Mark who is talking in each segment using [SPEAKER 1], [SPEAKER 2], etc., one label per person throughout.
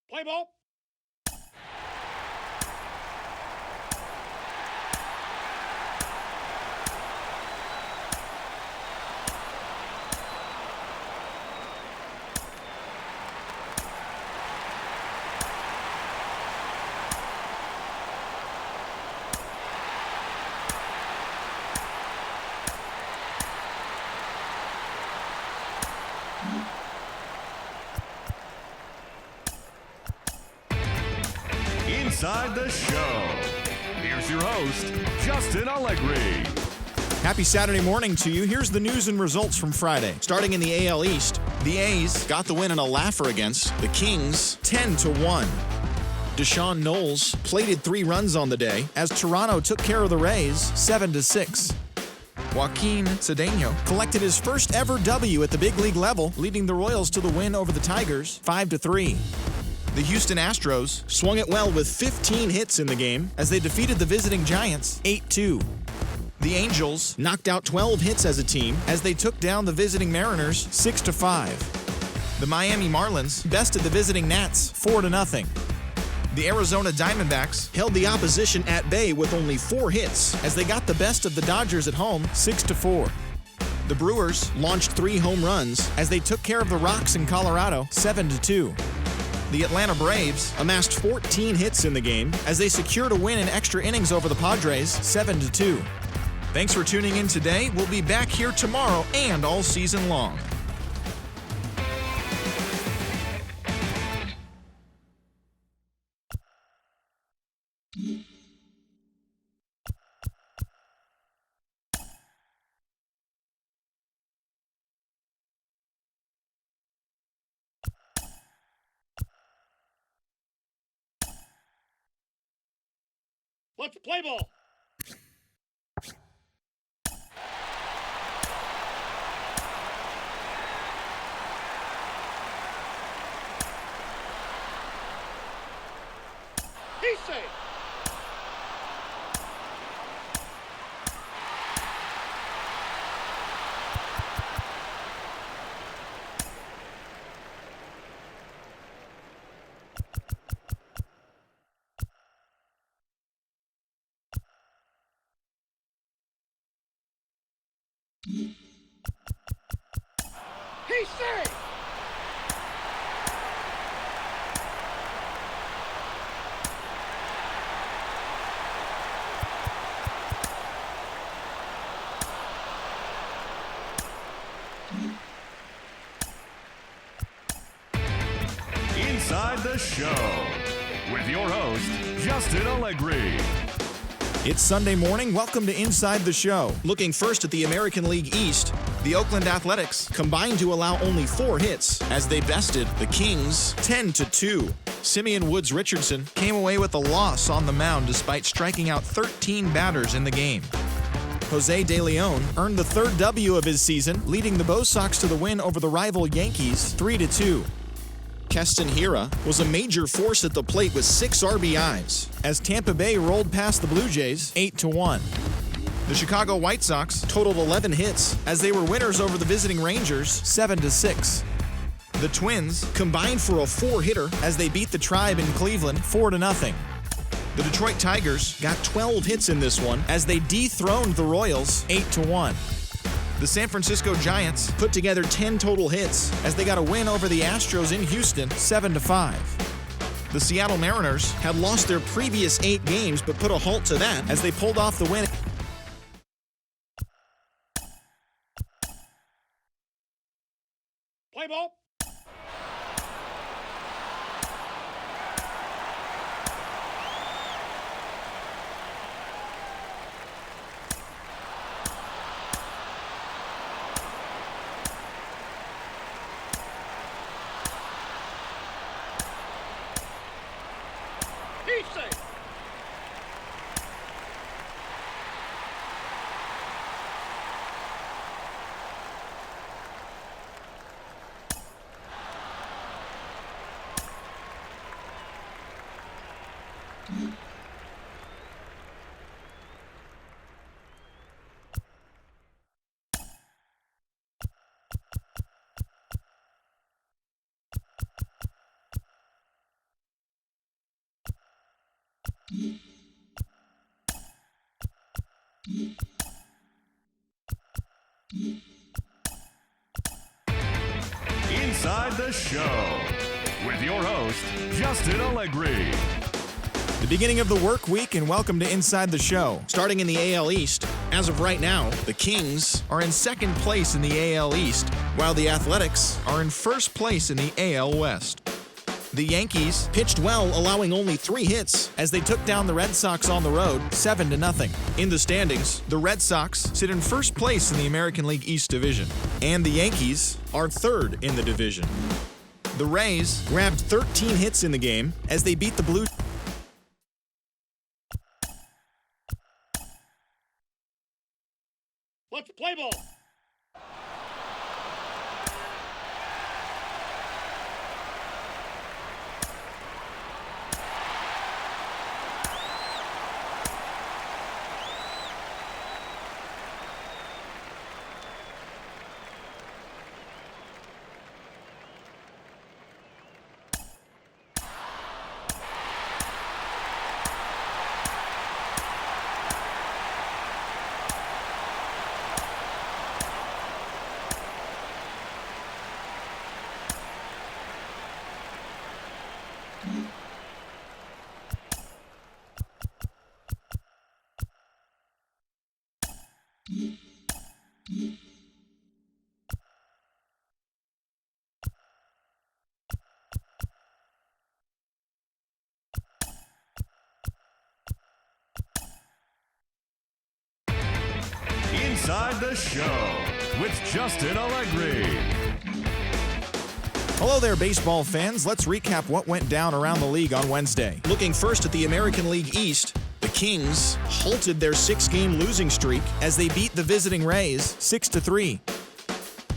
[SPEAKER 1] Play ball.
[SPEAKER 2] Inside the Show. Here's your host, Justin Allegri.
[SPEAKER 3] Happy Saturday morning to you. Here's the news and results from Friday. Starting in the AL East, the A's got the win in a laugher against the Kings, 10-1. Deshaun Knowles plated 3 runs on the day as Toronto took care of the Rays, 7-6. Joaquin Cedeno collected his first ever W at the big league level, leading the Royals to the win over the Tigers, 5-3. The Houston Astros swung it well with 15 hits in the game as they defeated the visiting Giants 8-2. The Angels knocked out 12 hits as a team as they took down the visiting Mariners 6-5. The Miami Marlins bested the visiting Nats 4-0. The Arizona Diamondbacks held the opposition at bay with only 4 hits as they got the best of the Dodgers at home 6-4. The Brewers launched 3 home runs as they took care of the Rocks in Colorado 7-2. The Atlanta Braves amassed 14 hits in the game as they secured a win in extra innings over the Padres 7-2. Thanks for tuning in today. We'll be back here tomorrow and all season long.
[SPEAKER 1] Let's play ball. He's safe. He's safe.
[SPEAKER 2] Inside the Show with your host, Justin Allegri.
[SPEAKER 3] It's Sunday morning. Welcome to Inside the Show. Looking first at the American League East, the Oakland Athletics combined to allow only 4 hits as they bested the Kings 10-2. Simeon Woods Richardson came away with a loss on the mound despite striking out 13 batters in the game. Jose De Leon earned the 3rd W of his season, leading the Bo Sox to the win over the rival Yankees 3-2. Keston Hiura was a major force at the plate with 6 RBIs as Tampa Bay rolled past the Blue Jays 8-1. The Chicago White Sox totaled 11 hits as they were winners over the visiting Rangers 7-6. The Twins combined for a 4-hitter as they beat the Tribe in Cleveland 4-0. The Detroit Tigers got 12 hits in this one as they dethroned the Royals 8-1. The San Francisco Giants put together 10 total hits as they got a win over the Astros in Houston 7-5. The Seattle Mariners had lost their previous 8 games but put a halt to that as they pulled off the win.
[SPEAKER 1] Play ball.
[SPEAKER 2] Inside the Show with your host, Justin Allegri.
[SPEAKER 3] The beginning of the work week, and welcome to Inside the Show. Starting in the AL East, as of right now, the Kings are in second place in the AL East, while the Athletics are in first place in the AL West. The Yankees pitched well, allowing only 3 hits as they took down the Red Sox on the road 7-0. In the standings, the Red Sox sit in first place in the American League East Division, and the Yankees are third in the division. The Rays grabbed 13 hits in the game as they beat the Blue.
[SPEAKER 1] Let's play ball.
[SPEAKER 2] Inside the Show with Justin Allegri.
[SPEAKER 3] Hello there, baseball fans. Let's recap what went down around the league on Wednesday. Looking first at the American League East, the Kings halted their 6-game losing streak as they beat the visiting Rays 6-3.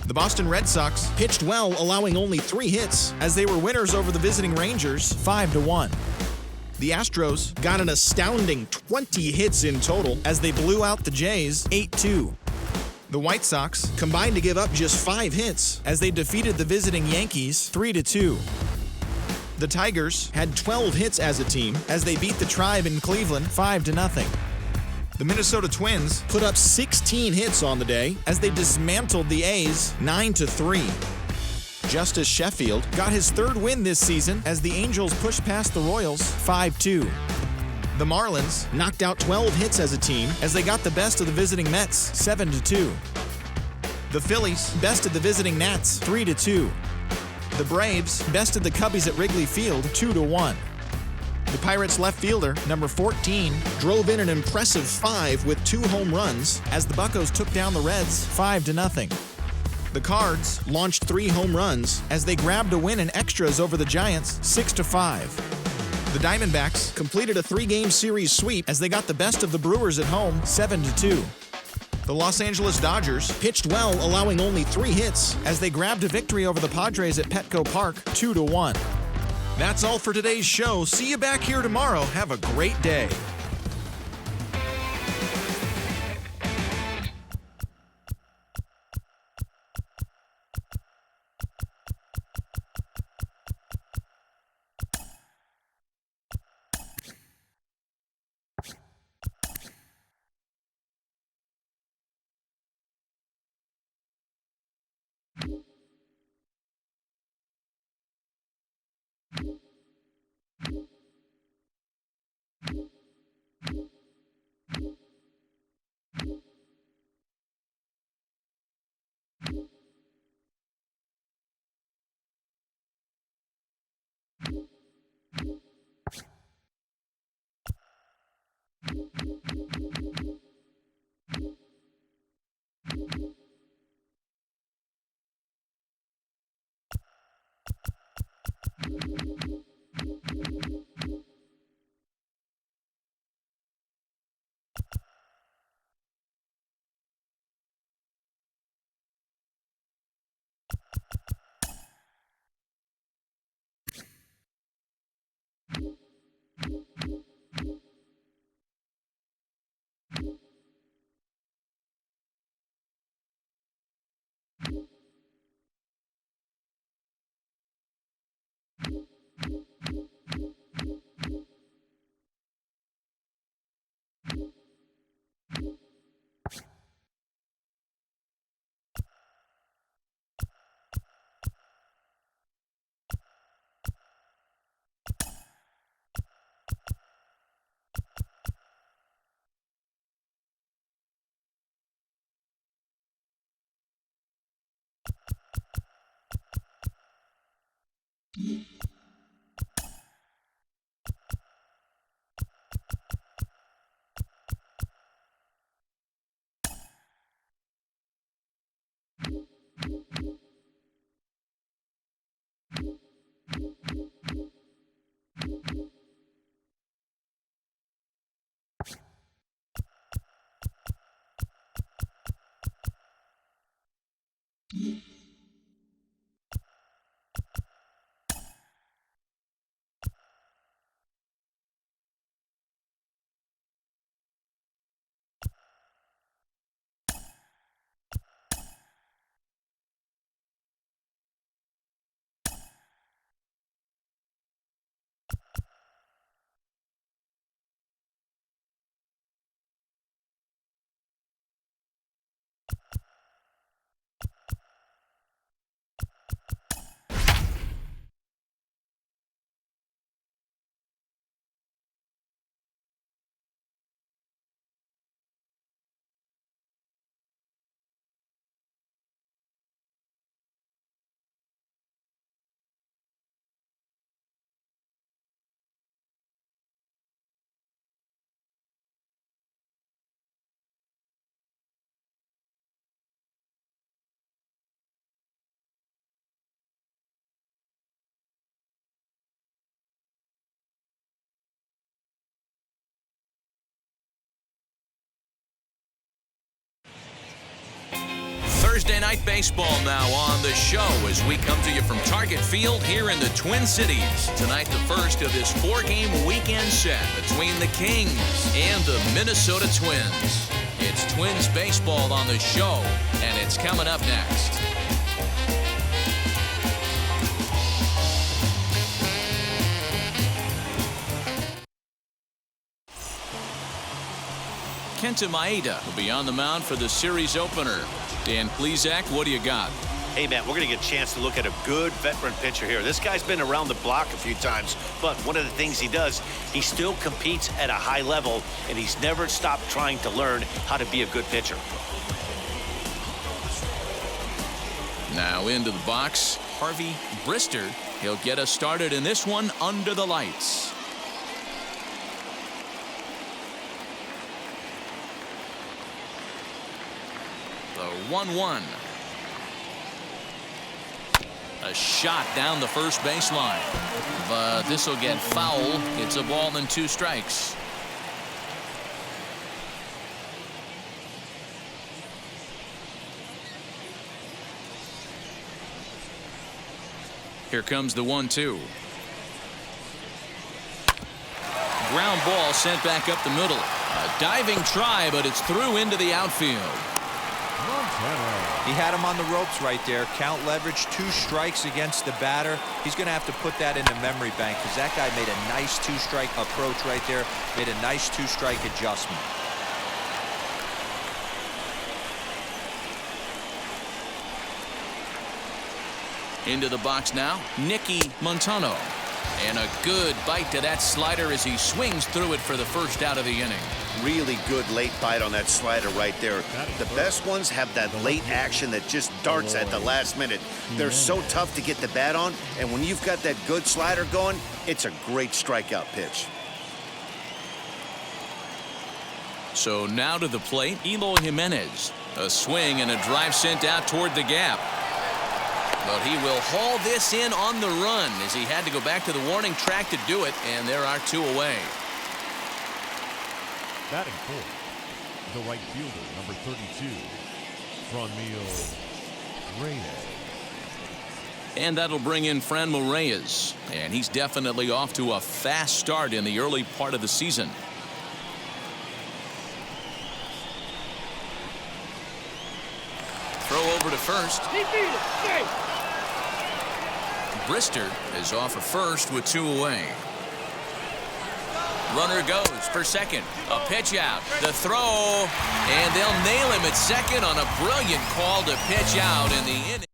[SPEAKER 3] The Boston Red Sox pitched well, allowing only 3 hits as they were winners over the visiting Rangers 5-1. The Astros got an astounding 20 hits in total as they blew out the Jays 8-2. The White Sox combined to give up just 5 hits as they defeated the visiting Yankees 3-2. The Tigers had 12 hits as a team as they beat the Tribe in Cleveland 5-0. The Minnesota Twins put up 16 hits on the day as they dismantled the A's 9-3. Justice Sheffield got his 3rd win this season as the Angels pushed past the Royals 5-2. The Marlins knocked out 12 hits as a team as they got the best of the visiting Mets 7-2. The Phillies bested the visiting Nats 3-2. The Braves bested the Cubbies at Wrigley Field 2-1. The Pirates left fielder, number 14, drove in an impressive 5 with 2 home runs as the Buccos took down the Reds 5-0. The Cards launched 3 home runs as they grabbed a win in extras over the Giants 6-5. The Diamondbacks completed a 3-game series sweep as they got the best of the Brewers at home 7-2. The Los Angeles Dodgers pitched well, allowing only 3 hits as they grabbed a victory over the Padres at Petco Park 2-1. That's all for today's show. See you back here tomorrow. Have a great day.
[SPEAKER 4] Thursday Night Baseball now on the show as we come to you from Target Field here in the Twin Cities. Tonight, the first of this 4-game weekend set between the Kings and the Minnesota Twins. It's Twins baseball on the show, and it's coming up next. Kenta Maeda will be on the mound for the series opener. Dan Plesac, what do you got?
[SPEAKER 5] Hey, man, we're going to get a chance to look at a good veteran pitcher here. This guy's been around the block a few times, but one of the things he does, he still competes at a high level, and he's never stopped trying to learn how to be a good pitcher.
[SPEAKER 4] Now into the box, Harvey Brister. He'll get us started in this one under the lights. The 1-1. A shot down the first baseline, but this will get foul. It's a ball and 2 strikes. Here comes the 1-2. Ground ball sent back up the middle. A diving try, but it's through into the outfield.
[SPEAKER 6] He had him on the ropes right there. Count leverage, 2 strikes against the batter. He's going to have to put that in the memory bank because that guy made a nice 2-strike approach right there. Made a nice 2-strike adjustment.
[SPEAKER 4] Into the box now, Nicky Montano. And a good bite to that slider as he swings through it for the first out of the inning.
[SPEAKER 5] Really good late bite on that slider right there. The best ones have that late action that just darts at the last minute. They're so tough to get the bat on, and when you've got that good slider going, it's a great strikeout pitch.
[SPEAKER 4] So now to the plate, Eloy Jimenez. A swing and a drive sent out toward the gap. But he will haul this in on the run as he had to go back to the warning track to do it, and there are 2 away.
[SPEAKER 2] Batting fourth, the right fielder, number 32, Franmil Reyes.
[SPEAKER 4] And that'll bring in Franmil Reyes. And he's definitely off to a fast start in the early part of the season. Throw over to first.
[SPEAKER 1] He beat it. Safe.
[SPEAKER 4] Brister is off of first with 2 away. Runner goes for second. A pitch out. The throw. And they'll nail him at second on a brilliant call to pitch out in the inning.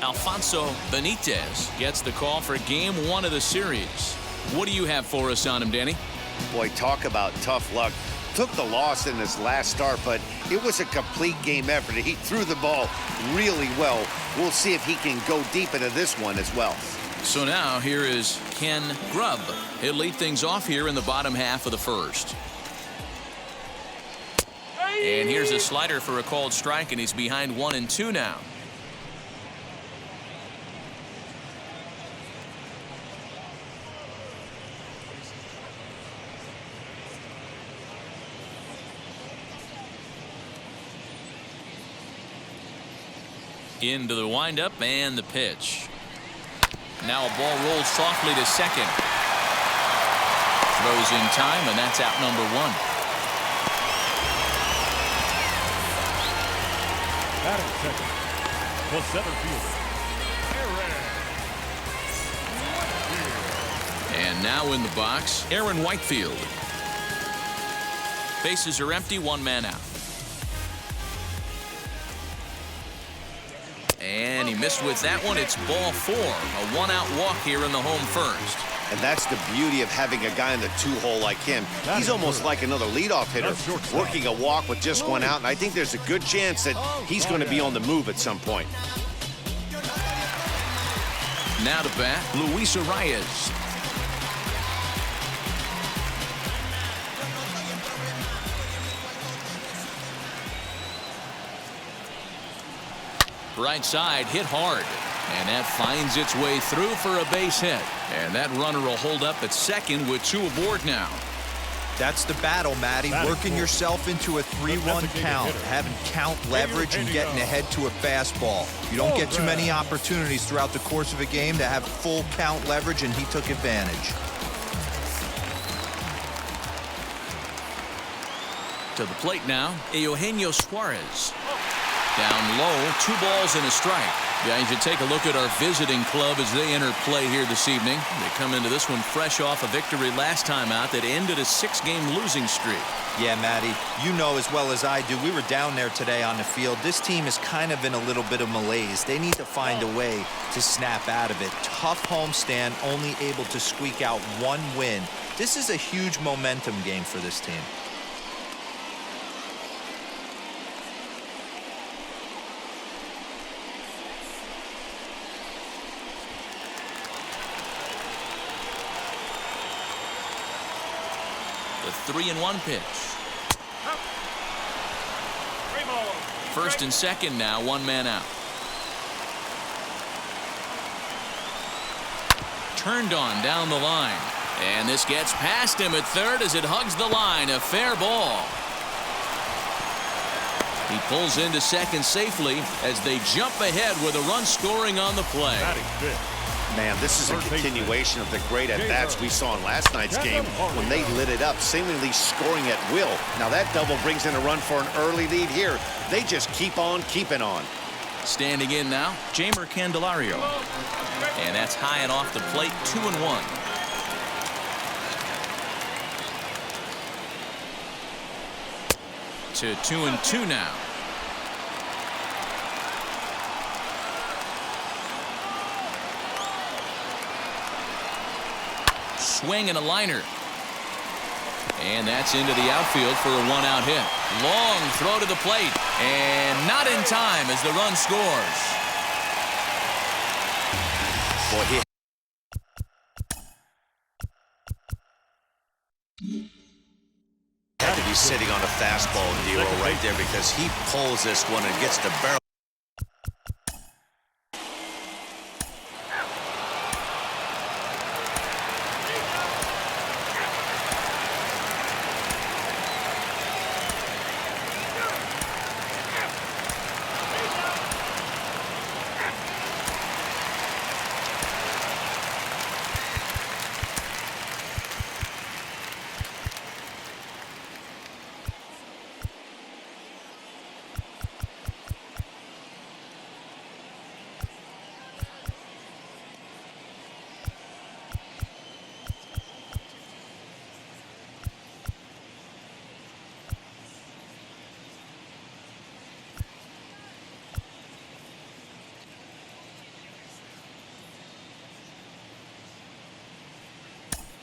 [SPEAKER 4] Alfonso Benitez gets the call for game 1 of the series. What do you have for us on him, Danny?
[SPEAKER 5] Boy, talk about tough luck. took the loss in his last start, but it was a complete game effort. He threw the ball really well. We'll see if he can go deep into this one as well.
[SPEAKER 4] So now here is Ken Grubb. He'll lead things off here in the bottom half of the first. And here's a slider for a called strike, and he's behind 1-2 now. Into the windup and the pitch. Now a ball rolls softly to second. Throws in time, and that's out number 1.
[SPEAKER 2] Batting second, the center fielder, Aaron.
[SPEAKER 4] And now in the box, Aaron Whitefield. Bases are empty, 1 man out. And he missed with that one. It's ball 4. A 1-out walk here in the home first.
[SPEAKER 5] And that's the beauty of having a guy in the 2-hole like him. He's almost like another leadoff hitter, working a walk with just 1 out. And I think there's a good chance that he's going to be on the move at some point.
[SPEAKER 4] Now to bat, Luis Arias. Right side hit hard, and that finds its way through for a base hit. And that runner will hold up at second with 2 aboard now.
[SPEAKER 6] That's the battle, Matty. Working yourself into a 3-1 count, having count leverage and getting ahead to a fastball. You don't get too many opportunities throughout the course of a game to have full count leverage, and he took advantage.
[SPEAKER 4] To the plate now, Eugenio Suarez. Down low, 2 balls and a strike. Guys, you take a look at our visiting club as they enter play here this evening. They come into this one fresh off a victory last time out that ended a 6-game losing streak.
[SPEAKER 6] Yeah, Matty, you know as well as I do, we were down there today on the field. This team is kind of in a little bit of malaise. They need to find a way to snap out of it. Tough homestand, only able to squeak out 1 win. This is a huge momentum game for this team.
[SPEAKER 4] The 3-1 pitch. First and second now, 1 man out. Turned on down the line. And this gets past him at third as it hugs the line. A fair ball. He pulls into second safely as they jump ahead with a run scoring on the play.
[SPEAKER 5] Man, this is a continuation of the great at-bats we saw in last night's game when they lit it up, seemingly scoring at will. Now that double brings in a run for an early lead here. They just keep on keeping on.
[SPEAKER 4] Standing in now, Jamer Candelario. And that's high and off the plate, 2-1. To 2-2 now. Swing and a liner. And that's into the outfield for a 1-out hit. Long throw to the plate. And not in time as the run scores.
[SPEAKER 5] Boy, he had to be sitting on a fastball deal right there because he pulls this one and gets the barrel.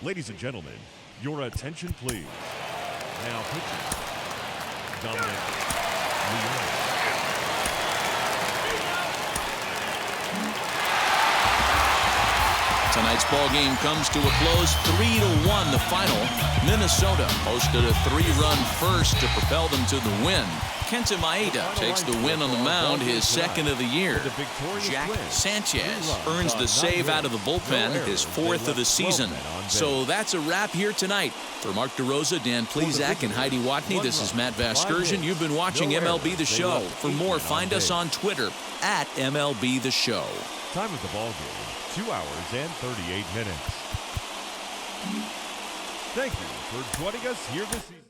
[SPEAKER 2] Ladies and gentlemen, your attention please. Now pitching. Dominic Leone.
[SPEAKER 4] Tonight's ball game comes to a close, 3-1 the final. Minnesota posted a 3-run first to propel them to the win. Kenta Maeda takes the win on the mound, his second of the year. Jack Sanchez earns the save out of the bullpen, his fourth of the season. So that's a wrap here tonight. For Mark DeRosa, Dan Plezak, and Heidi Watney, this is Matt Vasgersian. You've been watching MLB The Show. For more, find us on Twitter at MLB The Show.
[SPEAKER 2] Time of the ball game, 2 hours and 38 minutes. Thank you for joining us here this evening.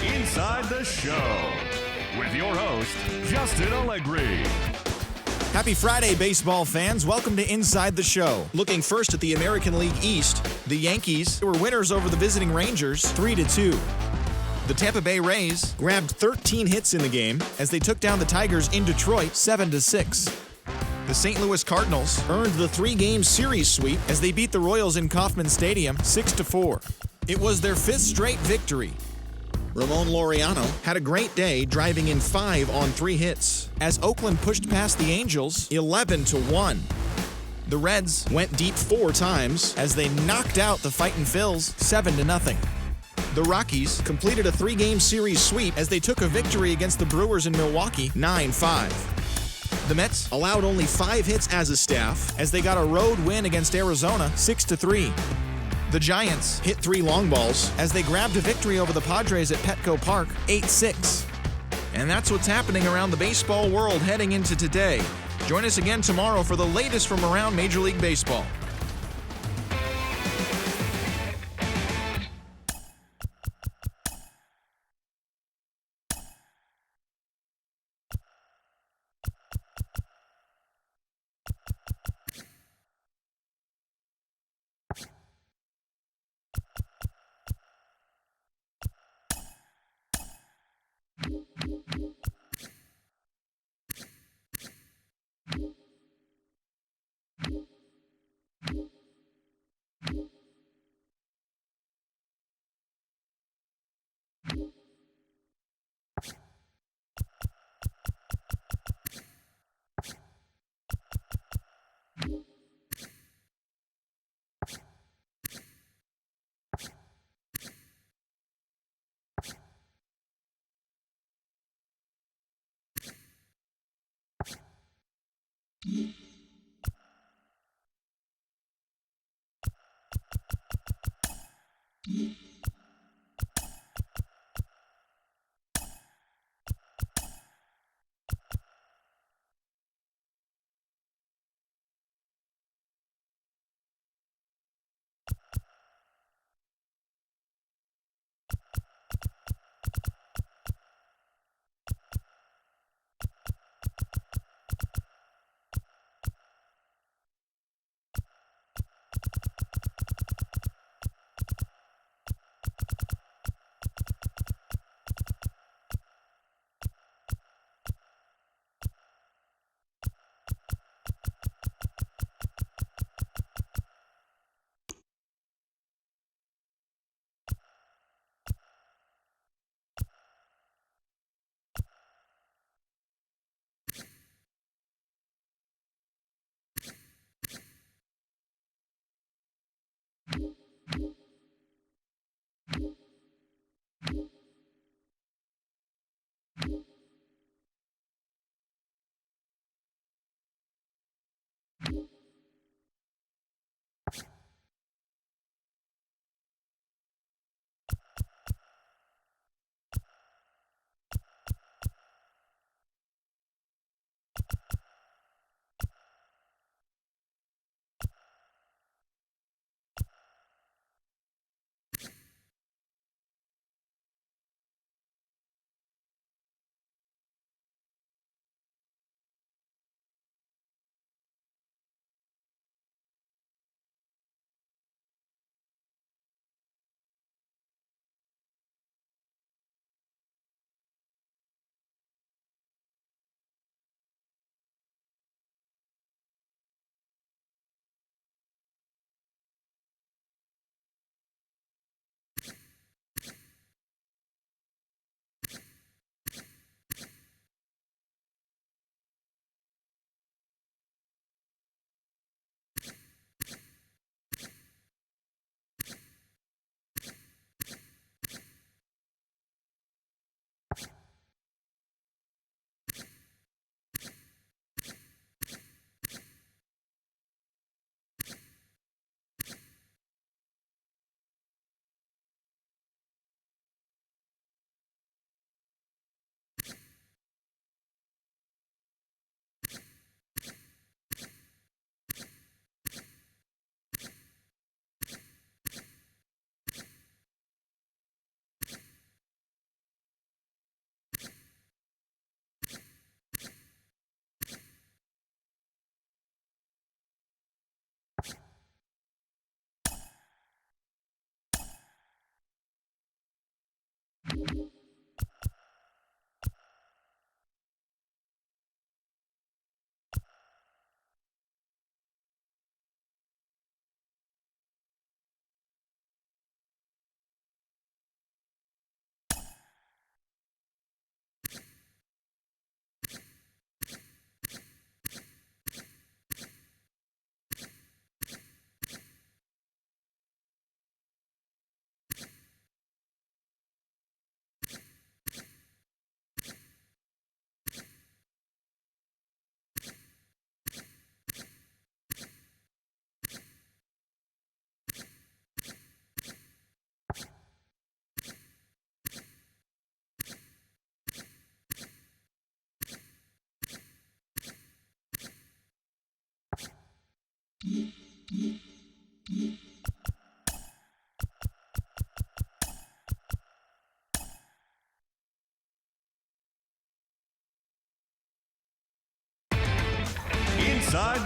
[SPEAKER 2] Inside the Show with your host, Justin Allegri.
[SPEAKER 3] Happy Friday, baseball fans. Welcome to Inside the Show. Looking first at the American League East, the Yankees were winners over the visiting Rangers 3-2. The Tampa Bay Rays grabbed 13 hits in the game as they took down the Tigers in Detroit 7-6. The St. Louis Cardinals earned the 3-game series sweep as they beat the Royals in Kauffman Stadium 6-4. It was their 5th straight victory. Ramon Laureano had a great day, driving in 5 on 3 hits, as Oakland pushed past the Angels 11-1. The Reds went deep 4 times as they knocked out the Fightin' Phils 7-0. The Rockies completed a 3-game series sweep as they took a victory against the Brewers in Milwaukee 9-5. The Mets allowed only 5 hits as a staff as they got a road win against Arizona 6-3. The Giants hit 3 long balls as they grabbed a victory over the Padres at Petco Park 8-6. And that's what's happening around the baseball world heading into today. Join us again tomorrow for the latest from around Major League Baseball.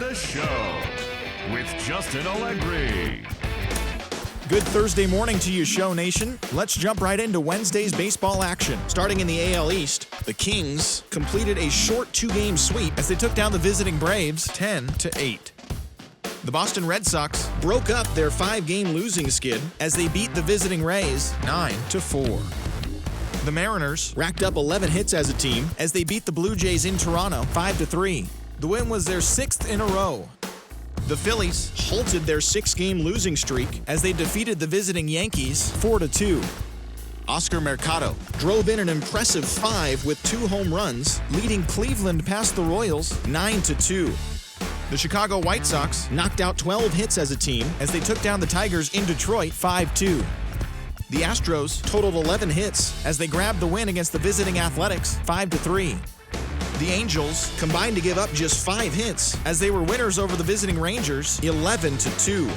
[SPEAKER 2] the Show with Justin Allegri.
[SPEAKER 3] Good Thursday morning to you, Show Nation. Let's jump right into Wednesday's baseball action. Starting in the AL East, the Kings completed a short two-game sweep as they took down the visiting Braves 10-8. The Boston Red Sox broke up their five-game losing skid as they beat the visiting Rays 9-4. The Mariners racked up 11 hits as a team as they beat the Blue Jays in Toronto 5-3. The win was their sixth in a row. The Phillies halted their six-game losing streak as they defeated the visiting Yankees 4-2. Oscar Mercado drove in an impressive 5 with 2 home runs, leading Cleveland past the Royals 9-2. The Chicago White Sox knocked out 12 hits as a team as they took down the Tigers in Detroit 5-2. The Astros totaled 11 hits as they grabbed the win against the visiting Athletics 5-3. The Angels combined to give up just 5 hits as they were winners over the visiting Rangers 11-2.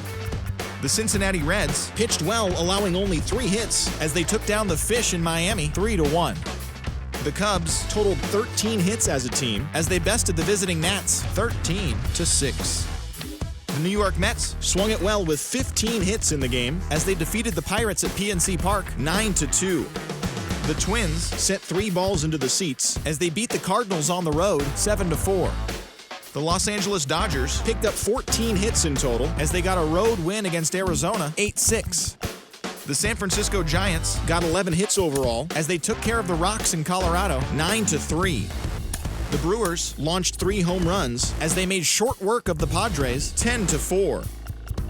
[SPEAKER 3] The Cincinnati Reds pitched well, allowing only 3 hits as they took down the Fish in Miami 3-1. The Cubs totaled 13 hits as a team as they bested the visiting Nats 13-6. The New York Mets swung it well with 15 hits in the game as they defeated the Pirates at PNC Park 9-2. The Twins set 3 balls into the seats as they beat the Cardinals on the road 7-4. The Los Angeles Dodgers picked up 14 hits in total as they got a road win against Arizona 8-6. The San Francisco Giants got 11 hits overall as they took care of the Rocks in Colorado 9-3. The Brewers launched 3 home runs as they made short work of the Padres 10-4.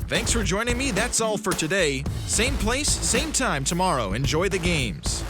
[SPEAKER 3] Thanks for joining me. That's all for today. Same place, same time tomorrow. Enjoy the games.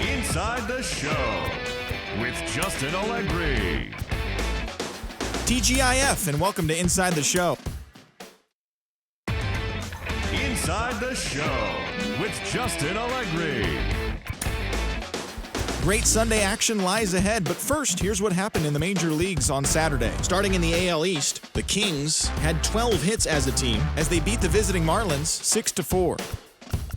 [SPEAKER 2] Inside the Show with Justin Allegri.
[SPEAKER 3] TGIF, and welcome to Inside the Show.
[SPEAKER 2] Inside the Show with Justin Allegri.
[SPEAKER 3] Great Sunday action lies ahead, but first, here's what happened in the major leagues on Saturday. Starting in the AL East, the Kings had 12 hits as a team as they beat the visiting Marlins 6-4.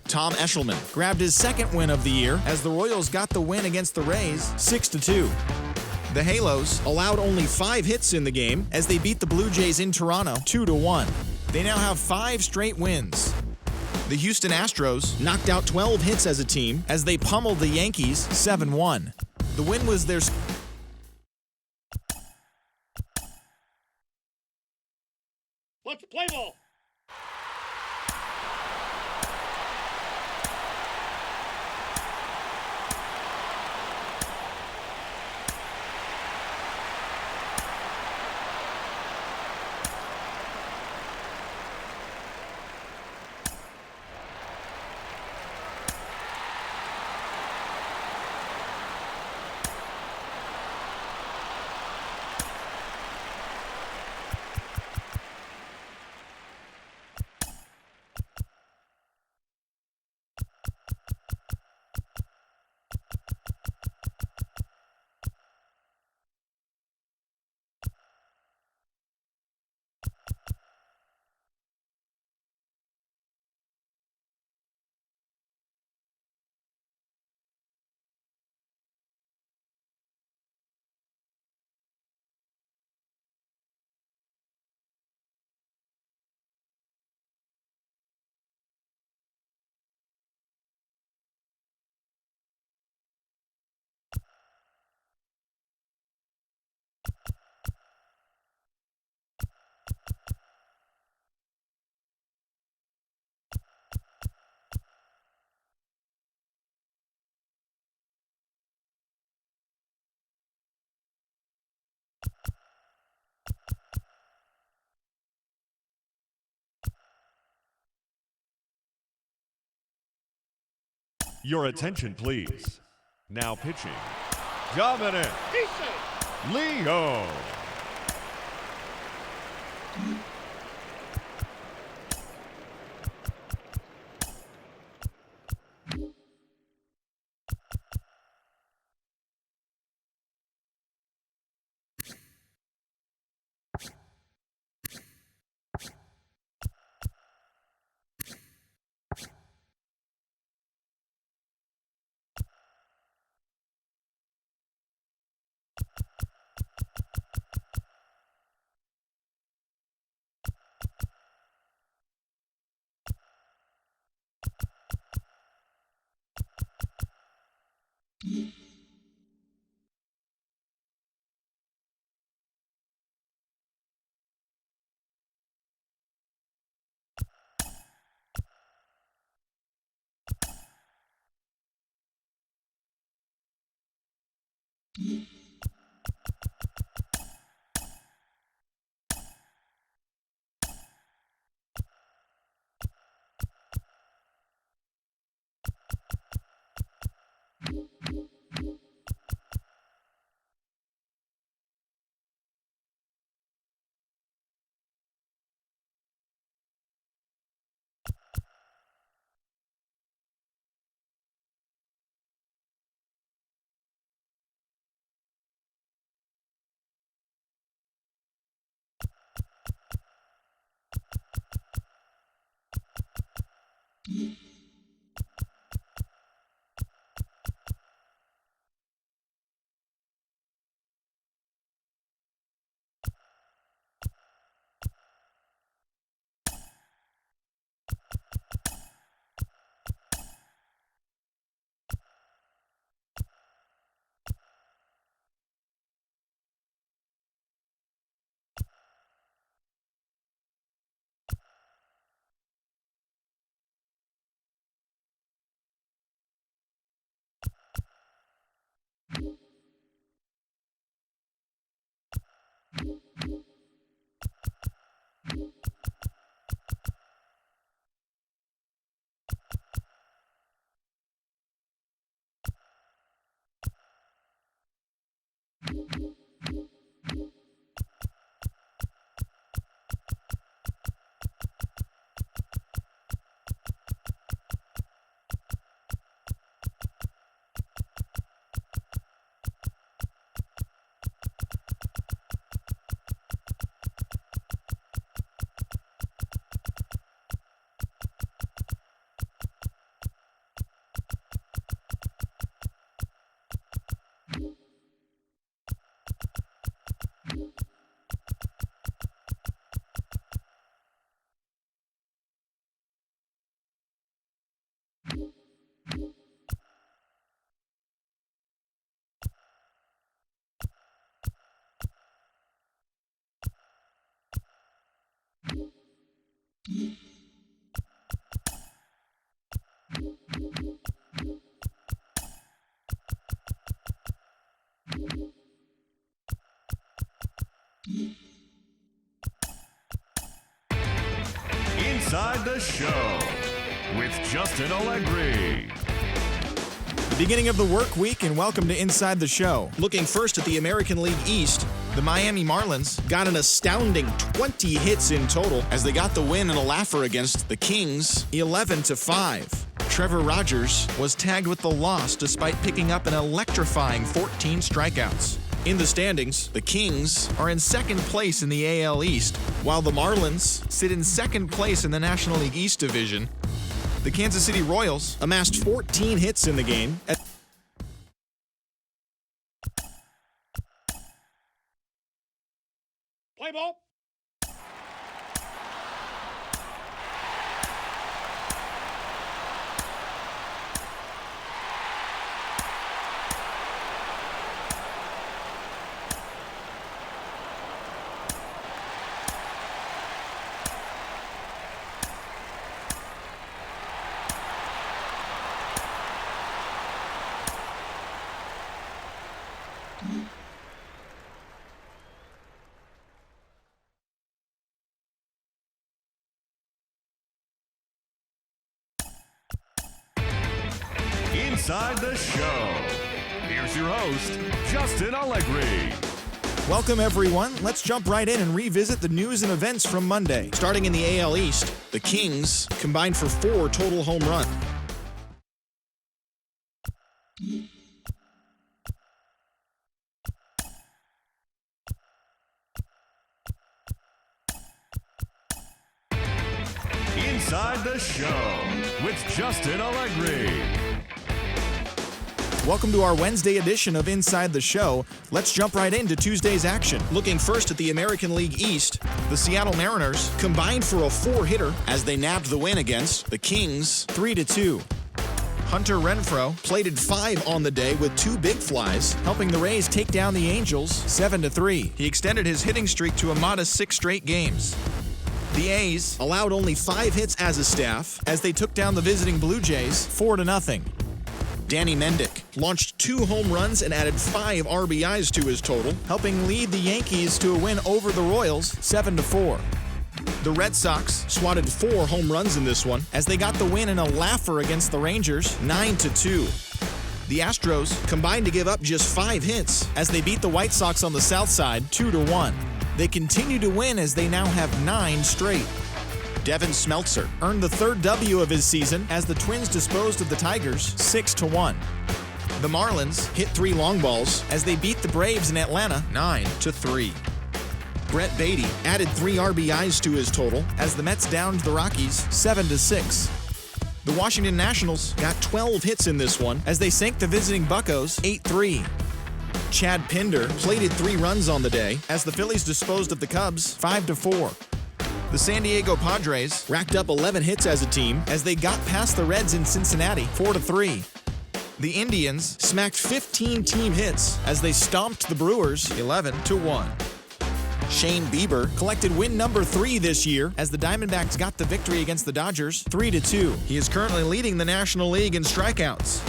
[SPEAKER 3] Tom Eshelman grabbed his second win of the year as the Royals got the win against the Rays 6-2. The Halos allowed only 5 hits in the game as they beat the Blue Jays in Toronto 2-1. They now have 5 straight wins. The Houston Astros knocked out 12 hits as a team as they pummeled the Yankees 7-1. The win was their...
[SPEAKER 1] Let's play ball.
[SPEAKER 2] Your attention, please. Now pitching, Dominic Leo. Inside the Show with Justin Allegri.
[SPEAKER 3] The beginning of the work week, and welcome to Inside the Show. Looking first at the American League East, the Miami Marlins got an astounding 20 hits in total as they got the win in a laugher against the Kings, 11-5. Trevor Rogers was tagged with the loss despite picking up an electrifying 14 strikeouts. In the standings, the Kings are in second place in the AL East, while the Marlins sit in second place in the National League East division. The Kansas City Royals amassed 14 hits in the game.
[SPEAKER 1] Play ball.
[SPEAKER 2] Inside the Show. Here's your host, Justin Allegri.
[SPEAKER 3] Welcome, everyone. Let's jump right in and revisit the news and events from Monday. Starting in the AL East, the Kings combined for 4 total home runs.
[SPEAKER 2] Inside the Show with Justin Allegri.
[SPEAKER 3] Welcome to our Wednesday edition of Inside the Show. Let's jump right into Tuesday's action. Looking first at the American League East, the Seattle Mariners combined for a 4-hitter as they nabbed the win against the Kings 3-2. Hunter Renfroe plated 5 on the day with 2 big flies, helping the Rays take down the Angels 7-3. He extended his hitting streak to a modest 6 straight games. The A's allowed only 5 hits as a staff as they took down the visiting Blue Jays 4-0. Danny Mendick launched 2 home runs and added 5 RBIs to his total, helping lead the Yankees to a win over the Royals 7-4. The Red Sox swatted 4 home runs in this one as they got the win in a laugher against the Rangers 9-2. The Astros combined to give up just 5 hits as they beat the White Sox on the south side 2-1. They continue to win as they now have 9 straight. Devin Smeltzer earned the 3rd W of his season as the Twins disposed of the Tigers 6-1. The Marlins hit 3 long balls as they beat the Braves in Atlanta 9-3. Brett Beatty added 3 RBIs to his total as the Mets downed the Rockies 7-6. The Washington Nationals got 12 hits in this one as they sank the visiting Buccos 8-3. Chad Pinder plated 3 runs on the day as the Phillies disposed of the Cubs 5-4. The San Diego Padres racked up 11 hits as a team as they got past the Reds in Cincinnati 4-3. The Indians smacked 15 team hits as they stomped the Brewers 11-1. Shane Bieber collected win number 3 this year as the Diamondbacks got the victory against the Dodgers 3-2. He is currently leading the National League in strikeouts.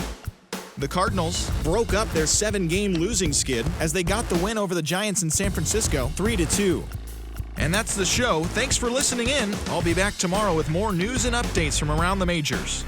[SPEAKER 3] The Cardinals broke up their 7-game losing skid as they got the win over the Giants in San Francisco 3-2. And that's the show. Thanks for listening in. I'll be back tomorrow with more news and updates from around the majors.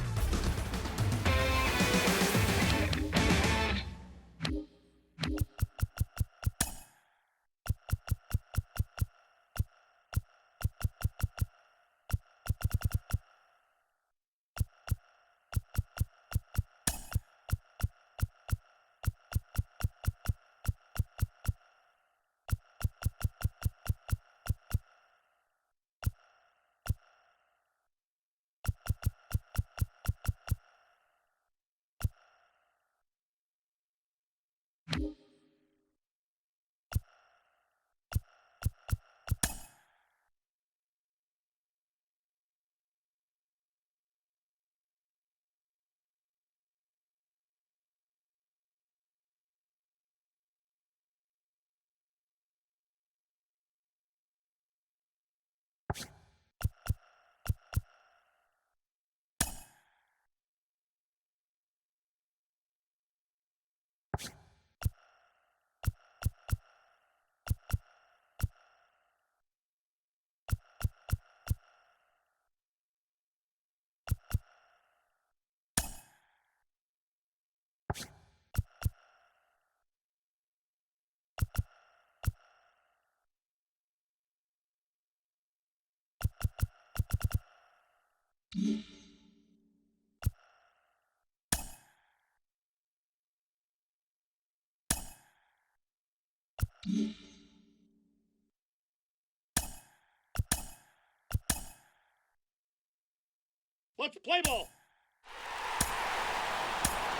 [SPEAKER 1] Let's play ball.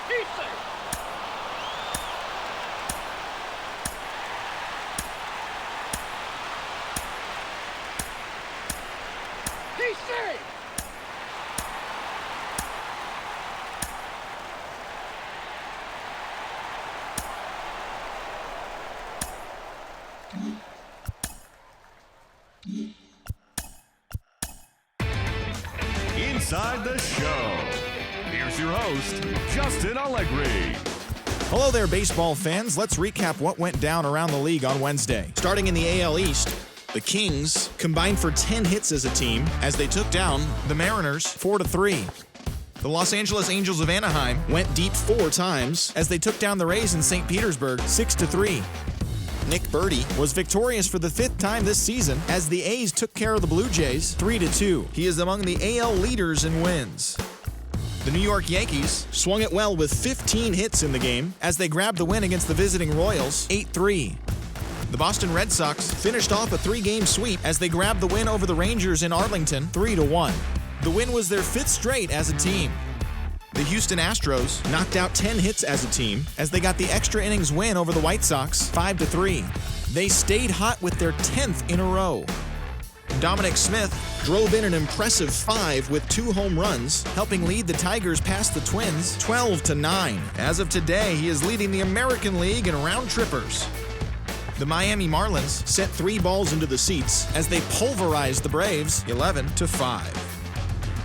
[SPEAKER 1] He's safe. He's safe.
[SPEAKER 2] Inside the Show. Here's your host, Justin Allegri.
[SPEAKER 3] Hello there, baseball fans. Let's recap what went down around the league on Wednesday. Starting in the AL East, the Kings combined for 10 hits as a team as they took down the Mariners 4-3. The Los Angeles Angels of Anaheim went deep 4 times as they took down the Rays in St. Petersburg 6-3. Nick Birdie was victorious for the 5th time this season as the A's took care of the Blue Jays 3-2. He is among the AL leaders in wins. The New York Yankees swung it well with 15 hits in the game as they grabbed the win against the visiting Royals 8-3. The Boston Red Sox finished off a 3-game sweep as they grabbed the win over the Rangers in Arlington 3-1. The win was their 5th straight as a team. The Houston Astros knocked out 10 hits as a team as they got the extra innings win over the White Sox 5-3. They stayed hot with their 10th in a row. Dominic Smith drove in an impressive 5 with 2 home runs, helping lead the Tigers past the Twins 12-9. As of today, he is leading the American League in round trippers. The Miami Marlins sent 3 balls into the seats as they pulverized the Braves 11-5.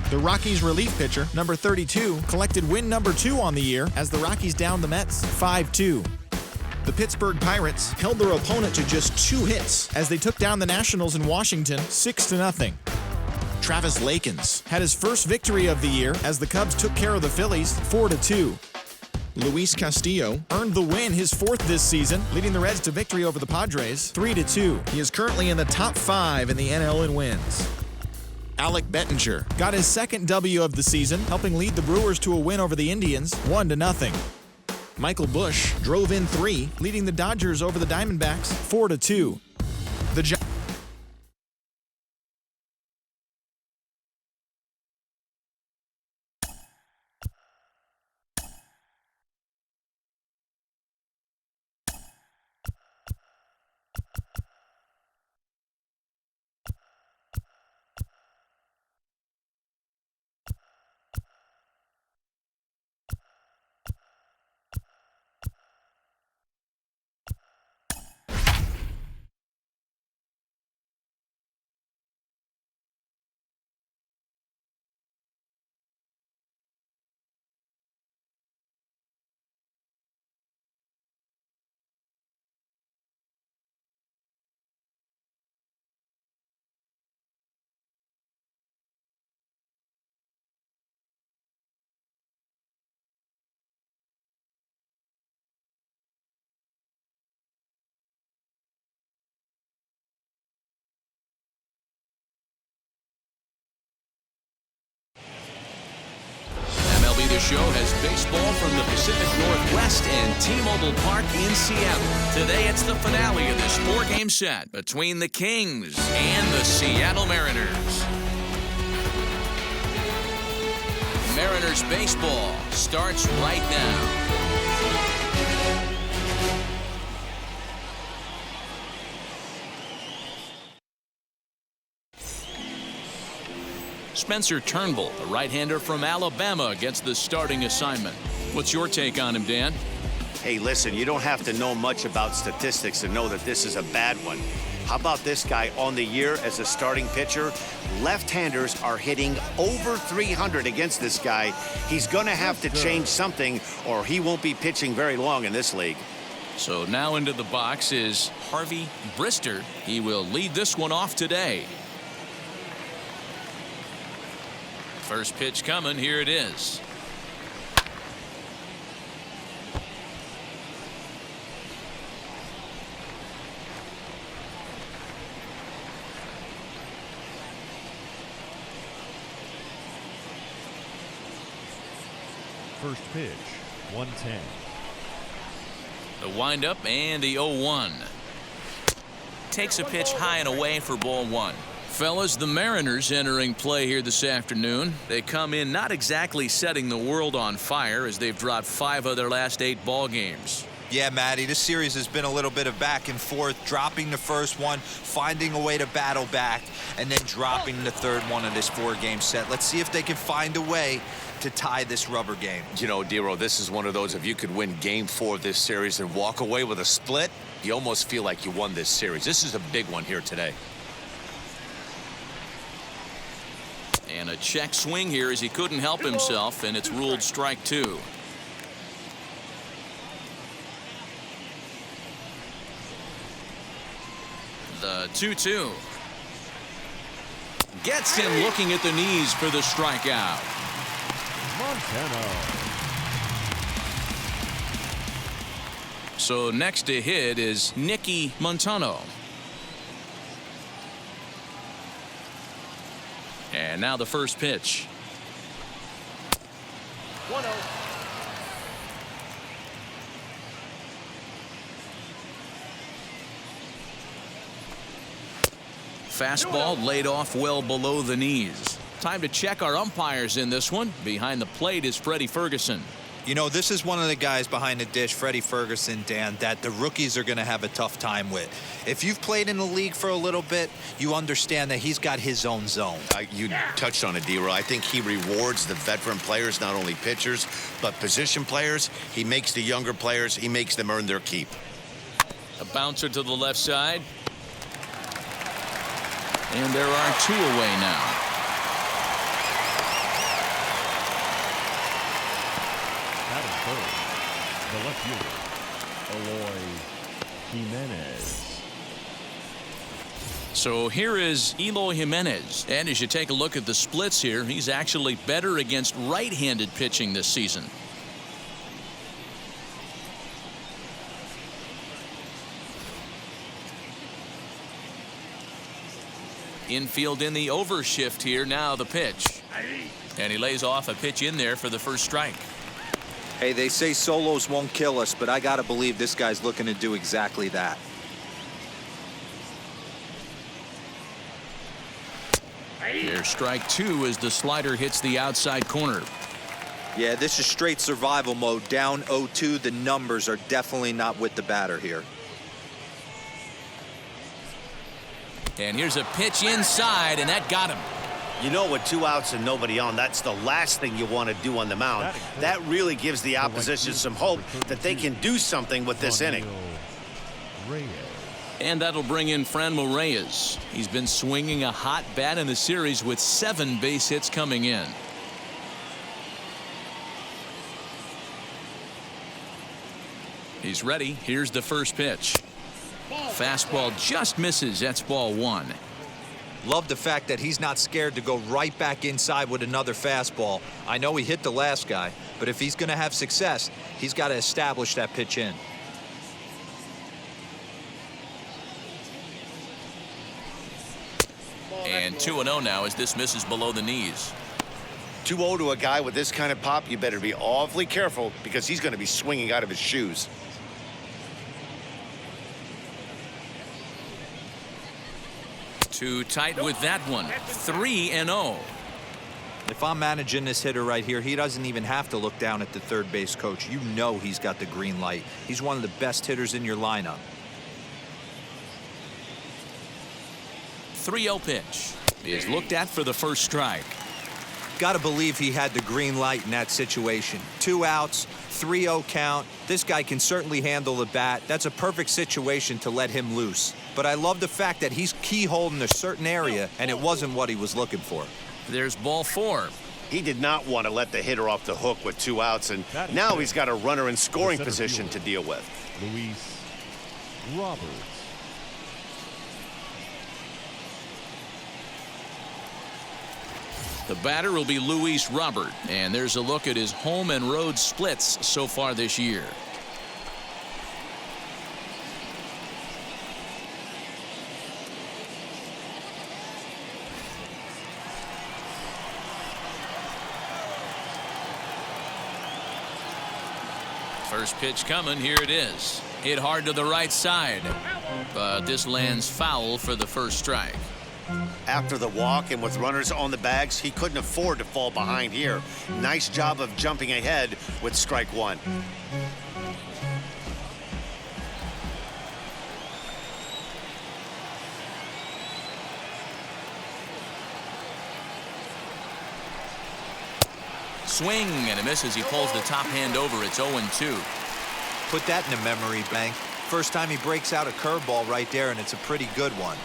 [SPEAKER 3] The Rockies relief pitcher, number 32, collected win number 2 on the year as the Rockies downed the Mets 5-2. The Pittsburgh Pirates held their opponent to just 2 hits as they took down the Nationals in Washington 6-0. Travis Lakins had his first victory of the year as the Cubs took care of the Phillies 4-2. Luis Castillo earned the win, his 4th this season, leading the Reds to victory over the Padres 3-2. He is currently in the top 5 in the NL in wins. Alec Bettinger got his 2nd W of the season, helping lead the Brewers to a win over the Indians 1-0. Michael Busch drove in 3, leading the Dodgers over the Diamondbacks 4-2. The
[SPEAKER 4] MLB The Show has baseball from the Pacific Northwest and T-Mobile Park in Seattle. Today it's the finale of this 4-game set between the Kings and the Seattle Mariners. Mariners baseball starts right now. Spencer Turnbull, the right-hander from Alabama, gets the starting assignment. What's your take on him, Dan?
[SPEAKER 5] Hey, listen, you don't have to know much about statistics to know that this is a bad one. How about this guy on the year as a starting pitcher? Left-handers are hitting over 300 against this guy. He's going to have to change something or he won't be pitching very long in this league.
[SPEAKER 4] So now into the box is Harvey Brister. He will lead this one off today. First pitch coming. Here it is.
[SPEAKER 7] First pitch, 110.
[SPEAKER 4] The windup and the 0-1. Takes a pitch high and away for ball 1. Fellas, the Mariners entering play here this afternoon. They come in not exactly setting the world on fire as they've dropped 5 of their last 8 ball games.
[SPEAKER 6] Yeah, Matty, this series has been a little bit of back and forth, dropping the first one, finding a way to battle back, and then dropping the third one of this 4-game set. Let's see if they can find a way to tie this rubber game.
[SPEAKER 8] You know, Dero, this is one of those, if you could win game 4 of this series and walk away with a split, you almost feel like you won this series. This is a big one here today.
[SPEAKER 4] And a check swing here as he couldn't help himself, and it's ruled strike 2. The 2-2. Gets him looking at the knees for the strikeout.
[SPEAKER 7] Montano.
[SPEAKER 4] So next to hit is Janky Montano. And now the first pitch.
[SPEAKER 1] 1-0.
[SPEAKER 4] Fastball laid off well below the knees. Time to check our umpires in this one. Behind the plate is Freddie Ferguson.
[SPEAKER 6] You know, this is one of the guys behind the dish, Freddie Ferguson, Dan, that the rookies are going to have a tough time with. If you've played in the league for a little bit, you understand that he's got his own zone.
[SPEAKER 5] You touched on it, D-Roy. I think he rewards the veteran players, not only pitchers, but position players. He makes the younger players, he makes them earn their keep.
[SPEAKER 4] A bouncer to the left side. And there are two away now.
[SPEAKER 7] Batting third, the left fielder, Eloy Jimenez.
[SPEAKER 4] So here is Eloy Jimenez. And as you take a look at the splits here, he's actually better against right-handed pitching this season. Infield in the overshift here. Now the pitch. And he lays off a pitch in there for the first strike.
[SPEAKER 6] Hey, they say solos won't kill us, but I got to believe this guy's looking to do exactly that.
[SPEAKER 4] There's strike two as the slider hits the outside corner.
[SPEAKER 6] Yeah, this is straight survival mode. Down 0-2. The numbers are definitely not with the batter here.
[SPEAKER 4] And here's a pitch inside, and that got him.
[SPEAKER 5] You know, with 2 outs and nobody on, that's the last thing you want to do on the mound. That really gives the opposition some hope that they can do something with this inning.
[SPEAKER 4] And that'll bring in Franmil Reyes. He's been swinging a hot bat in the series with 7 base hits coming in. He's ready. Here's the first pitch. Fastball just misses. That's ball 1.
[SPEAKER 6] Love the fact that he's not scared to go right back inside with another fastball. I know he hit the last guy, but if he's going to have success, he's got to establish that pitch in.
[SPEAKER 4] And 2-0 now as this misses below the knees.
[SPEAKER 5] 2-0 to a guy with this kind of pop, you better be awfully careful because he's going to be swinging out of his shoes.
[SPEAKER 4] Too tight with that one. 3-0.
[SPEAKER 6] If I'm managing this hitter right here, he doesn't even have to look down at the third base coach. You know he's got the green light. He's one of the best hitters in your lineup.
[SPEAKER 4] 3-0 pitch is looked at for the first strike.
[SPEAKER 6] Got to believe he had the green light in that situation. 2 outs, 3-0 count. This guy can certainly handle the bat. That's a perfect situation to let him loose. But I love the fact that he's keyholed in a certain area, and it wasn't what he was looking for.
[SPEAKER 4] There's ball 4.
[SPEAKER 5] He did not want to let the hitter off the hook with 2 outs, and now he's got a runner in scoring position to deal with.
[SPEAKER 7] Luis Roberts.
[SPEAKER 4] The batter will be Luis Robert, and there's a look at his home and road splits so far this year. First pitch coming. Here it is. Hit hard to the right side, but this lands foul for the first strike.
[SPEAKER 5] After the walk and with runners on the bags, he couldn't afford to fall behind here. Nice job of jumping ahead with strike 1.
[SPEAKER 4] Swing and a miss as he pulls the top hand over. It's 0-2.
[SPEAKER 6] Put that in a memory bank. First time he breaks out a curveball right there, and it's a pretty good one.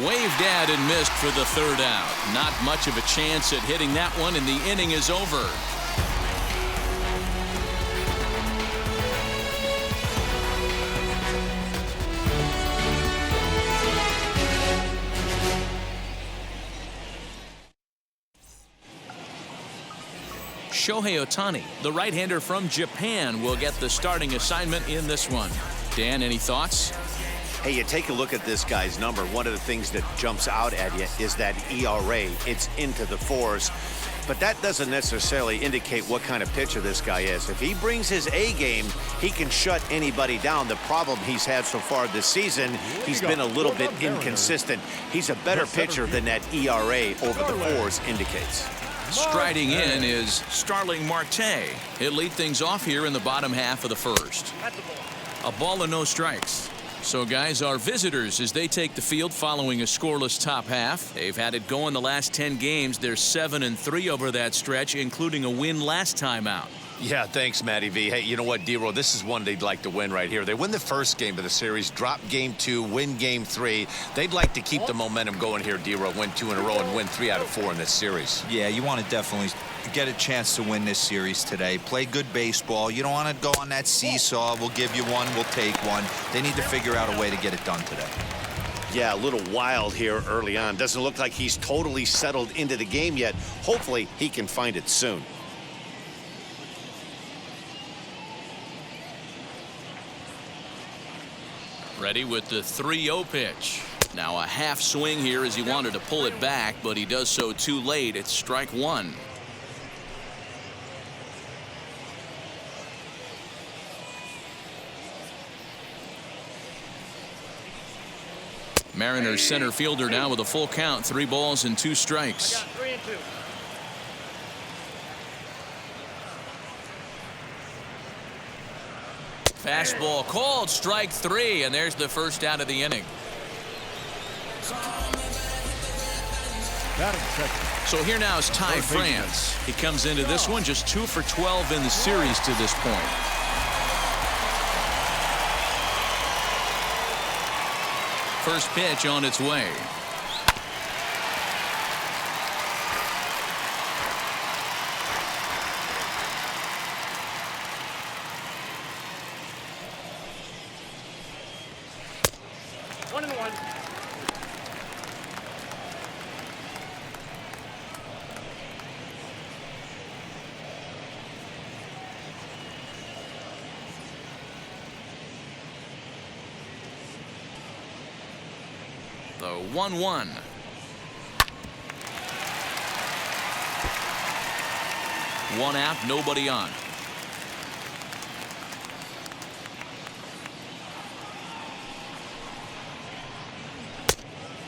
[SPEAKER 4] Waved at and missed for the third out. Not much of a chance at hitting that one, and the inning is over. Shohei Ohtani, the right-hander from Japan, will get the starting assignment in this one. Dan, any thoughts?
[SPEAKER 5] Hey, you take a look at this guy's number. One of the things that jumps out at you is that ERA. It's into the 4s. But that doesn't necessarily indicate what kind of pitcher this guy is. If he brings his A game, he can shut anybody down. The problem he's had so far this season, he's been a little bit inconsistent. He's a better pitcher than that ERA over the 4s indicates.
[SPEAKER 4] Striding in is Starling Marte. He'll lead things off here in the bottom half of the first. A ball and no strikes. So, guys, our visitors, as they take the field following a scoreless top half, they've had it going the last 10 games. They're 7-3 over that stretch, including a win last time out.
[SPEAKER 8] Yeah, thanks, Matty V. Hey, you know what, D-Roll? This is one they'd like to win right here. They win the first game of the series, drop game 2, win game 3. They'd like to keep the momentum going here, D-Roll. Win 2 in a row and win 3 out of 4 in this series.
[SPEAKER 6] Yeah, you want to definitely get a chance to win this series today. Play good baseball. You don't want to go on that seesaw. We'll give you one, we'll take one. They need to figure out a way to get it done today.
[SPEAKER 5] Yeah, a little wild here early on. Doesn't look like he's totally settled into the game yet. Hopefully, he can find it soon.
[SPEAKER 4] Ready with the 3-0 pitch. Now a half swing here as he wanted to pull it back, but he does so too late. It's strike 1. Mariners center fielder now with a full count, 3 balls and 2 strikes.
[SPEAKER 1] 3-2.
[SPEAKER 4] Fastball called, strike 3, and there's the first out of the inning.
[SPEAKER 7] Batting second.
[SPEAKER 4] So here now is Ty France. He comes into this one just 2 for 12 in the series to this point. First pitch on its way. The 1-1. One out, nobody on.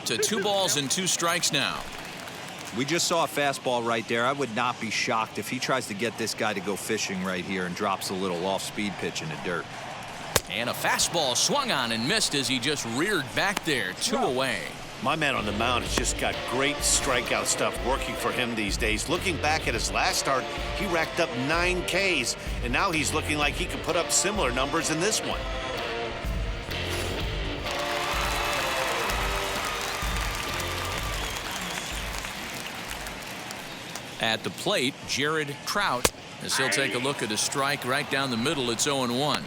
[SPEAKER 4] To 2 balls and 2 strikes now.
[SPEAKER 6] We just saw a fastball right there. I would not be shocked if he tries to get this guy to go fishing right here and drops a little off-speed pitch in the dirt.
[SPEAKER 4] And a fastball swung on and missed as he just reared back there. 2 away.
[SPEAKER 5] My man on the mound has just got great strikeout stuff working for him these days. Looking back at his last start, he racked up 9 Ks, and now he's looking like he can put up similar numbers in this one.
[SPEAKER 4] At the plate, Jared Trout, as he'll take a look at a strike right down the middle. It's 0-1.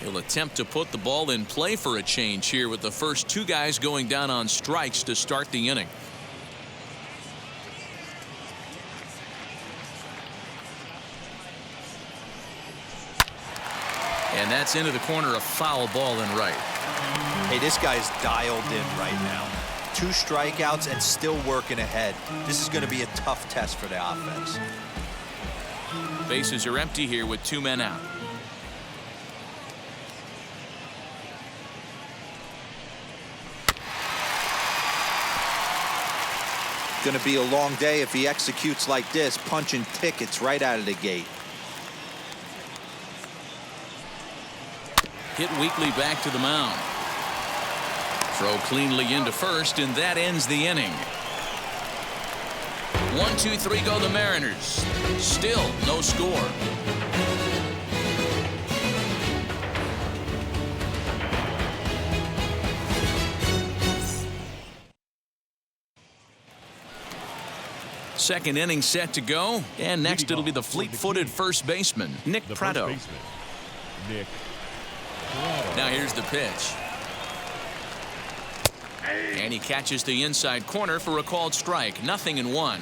[SPEAKER 4] He'll attempt to put the ball in play for a change here with the first 2 guys going down on strikes to start the inning. And that's into the corner, a foul ball and right.
[SPEAKER 6] Hey, this guy's dialed in right now. 2 strikeouts and still working ahead. This is going to be a tough test for the offense.
[SPEAKER 4] Bases are empty here with 2 men out.
[SPEAKER 6] Going to be a long day if he executes like this, punching tickets right out of the gate.
[SPEAKER 4] Hit weakly back to the mound. Throw cleanly into first, and that ends the inning. 1, 2, 3 go the Mariners. Still no score. Second inning set to go, and next it'll be the fleet-footed first baseman, Nick Pratto.
[SPEAKER 7] Nick.
[SPEAKER 4] Now here's the pitch. And he catches the inside corner for a called strike. 0-1.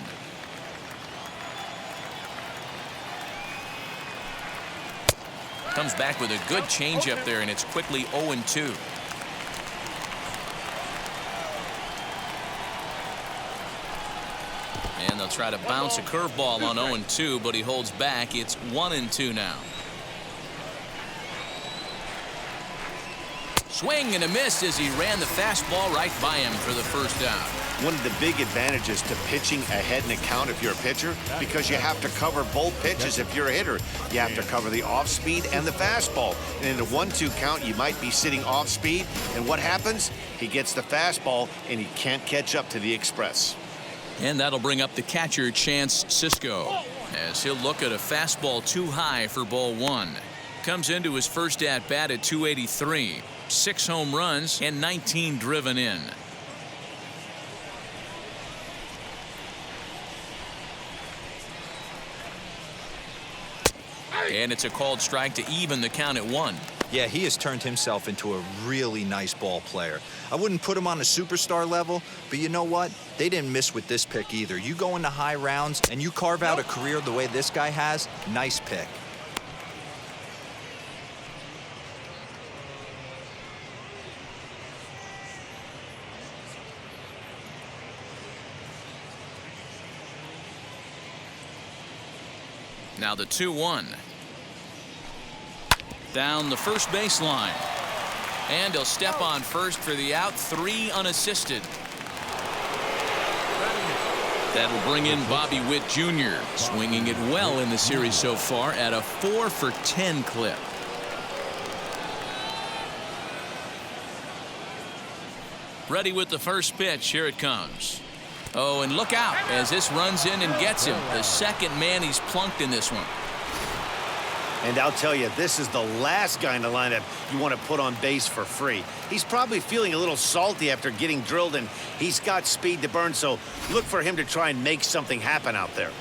[SPEAKER 4] Comes back with a good changeup there, and it's quickly 0-2. And they'll try to bounce a curveball on 0-2, but he holds back. It's 1-2 now. Swing and a miss as he ran the fastball right by him for the first out.
[SPEAKER 5] One of the big advantages to pitching ahead in a count if you're a pitcher, because you have to cover both pitches if you're a hitter. You have to cover the off speed and the fastball. And in a 1-2 count, you might be sitting off speed. And what happens? He gets the fastball, and he can't catch up to the express.
[SPEAKER 4] And that'll bring up the catcher, Chance Sisco, as he'll look at a fastball too high for ball one. Comes into his first at-bat at 283. 6 home runs and 19 driven in. And it's a called strike to even the count at 1.
[SPEAKER 6] Yeah, he has turned himself into a really nice ball player. I wouldn't put him on a superstar level, but you know what? They didn't miss with this pick either. You go into high rounds and you carve out a career the way this guy has, nice pick.
[SPEAKER 4] Now the 2-1. Down the first baseline. And he'll step on first for the out. 3 unassisted. That'll bring in Bobby Witt Jr. Swinging it well in the series so far at a 4-for-10 clip. Ready with the first pitch. Here it comes. Oh, and look out as this runs in and gets him. The second man he's plunked in this one.
[SPEAKER 5] And I'll tell you, this is the last guy in the lineup you want to put on base for free. He's probably feeling a little salty after getting drilled, and he's got speed to burn, so look for him to try and make something happen out there.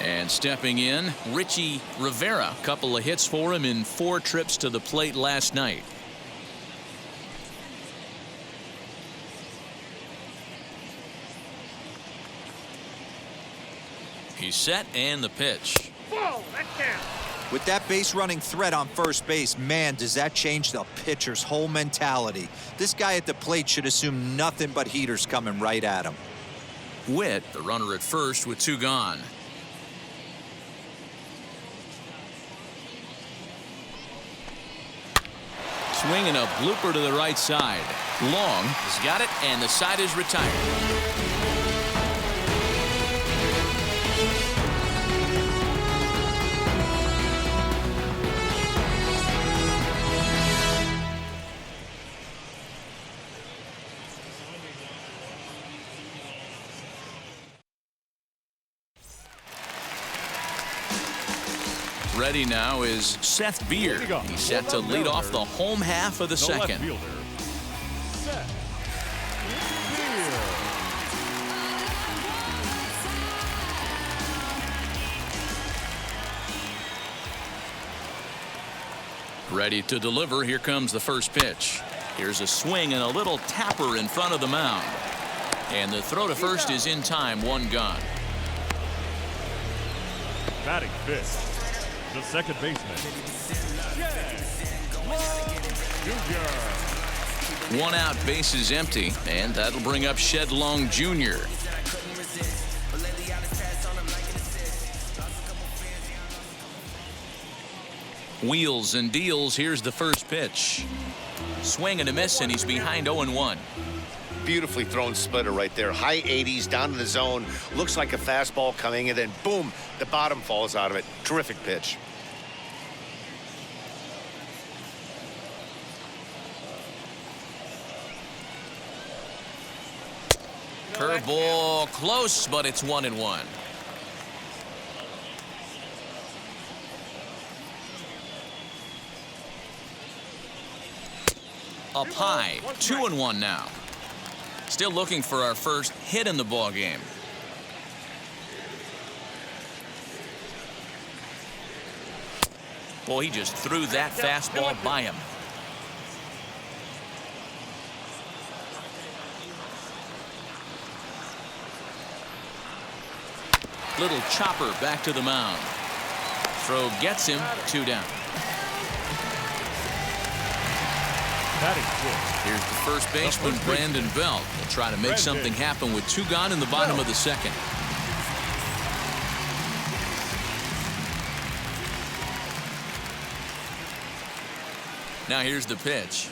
[SPEAKER 4] And stepping in, Richie Rivera. A couple of hits for him in 4 trips to the plate last night. He's set, and the pitch.
[SPEAKER 1] Whoa, that counts.
[SPEAKER 6] With that base running threat on first base, man, does that change the pitcher's whole mentality. This guy at the plate should assume nothing but heaters coming right at him.
[SPEAKER 4] Witt, the runner at first with 2 gone. Swinging a blooper to the right side. Long has got it, and the side is retired. Ready now is Seth Beer. He's set to lead off the home half of the second. Ready to deliver. Here comes the first pitch. Here's a swing and a little tapper in front of the mound. And the throw to first is in time. 1 gone.
[SPEAKER 7] Batting fifth, the second baseman, Janky Mlb Jr.
[SPEAKER 4] 1 out, bases empty, and that'll bring up Shed Long Jr. Wheels and deals. Here's the first pitch. Swing and a miss, and he's behind 0-1.
[SPEAKER 5] Beautifully thrown splitter right there. High 80s down to the zone. Looks like a fastball coming, and then boom, the bottom falls out of it. Terrific pitch.
[SPEAKER 4] Curveball close, but it's 1-1. Up high, 2-1 now. Still looking for our first hit in the ball game. Boy, he just threw that fastball by him. Little chopper back to the mound. throw gets him 2 down. Here's the first baseman, Brandon Belt. Will try to make something happen with 2 gone in the bottom of the second. Now here's the pitch.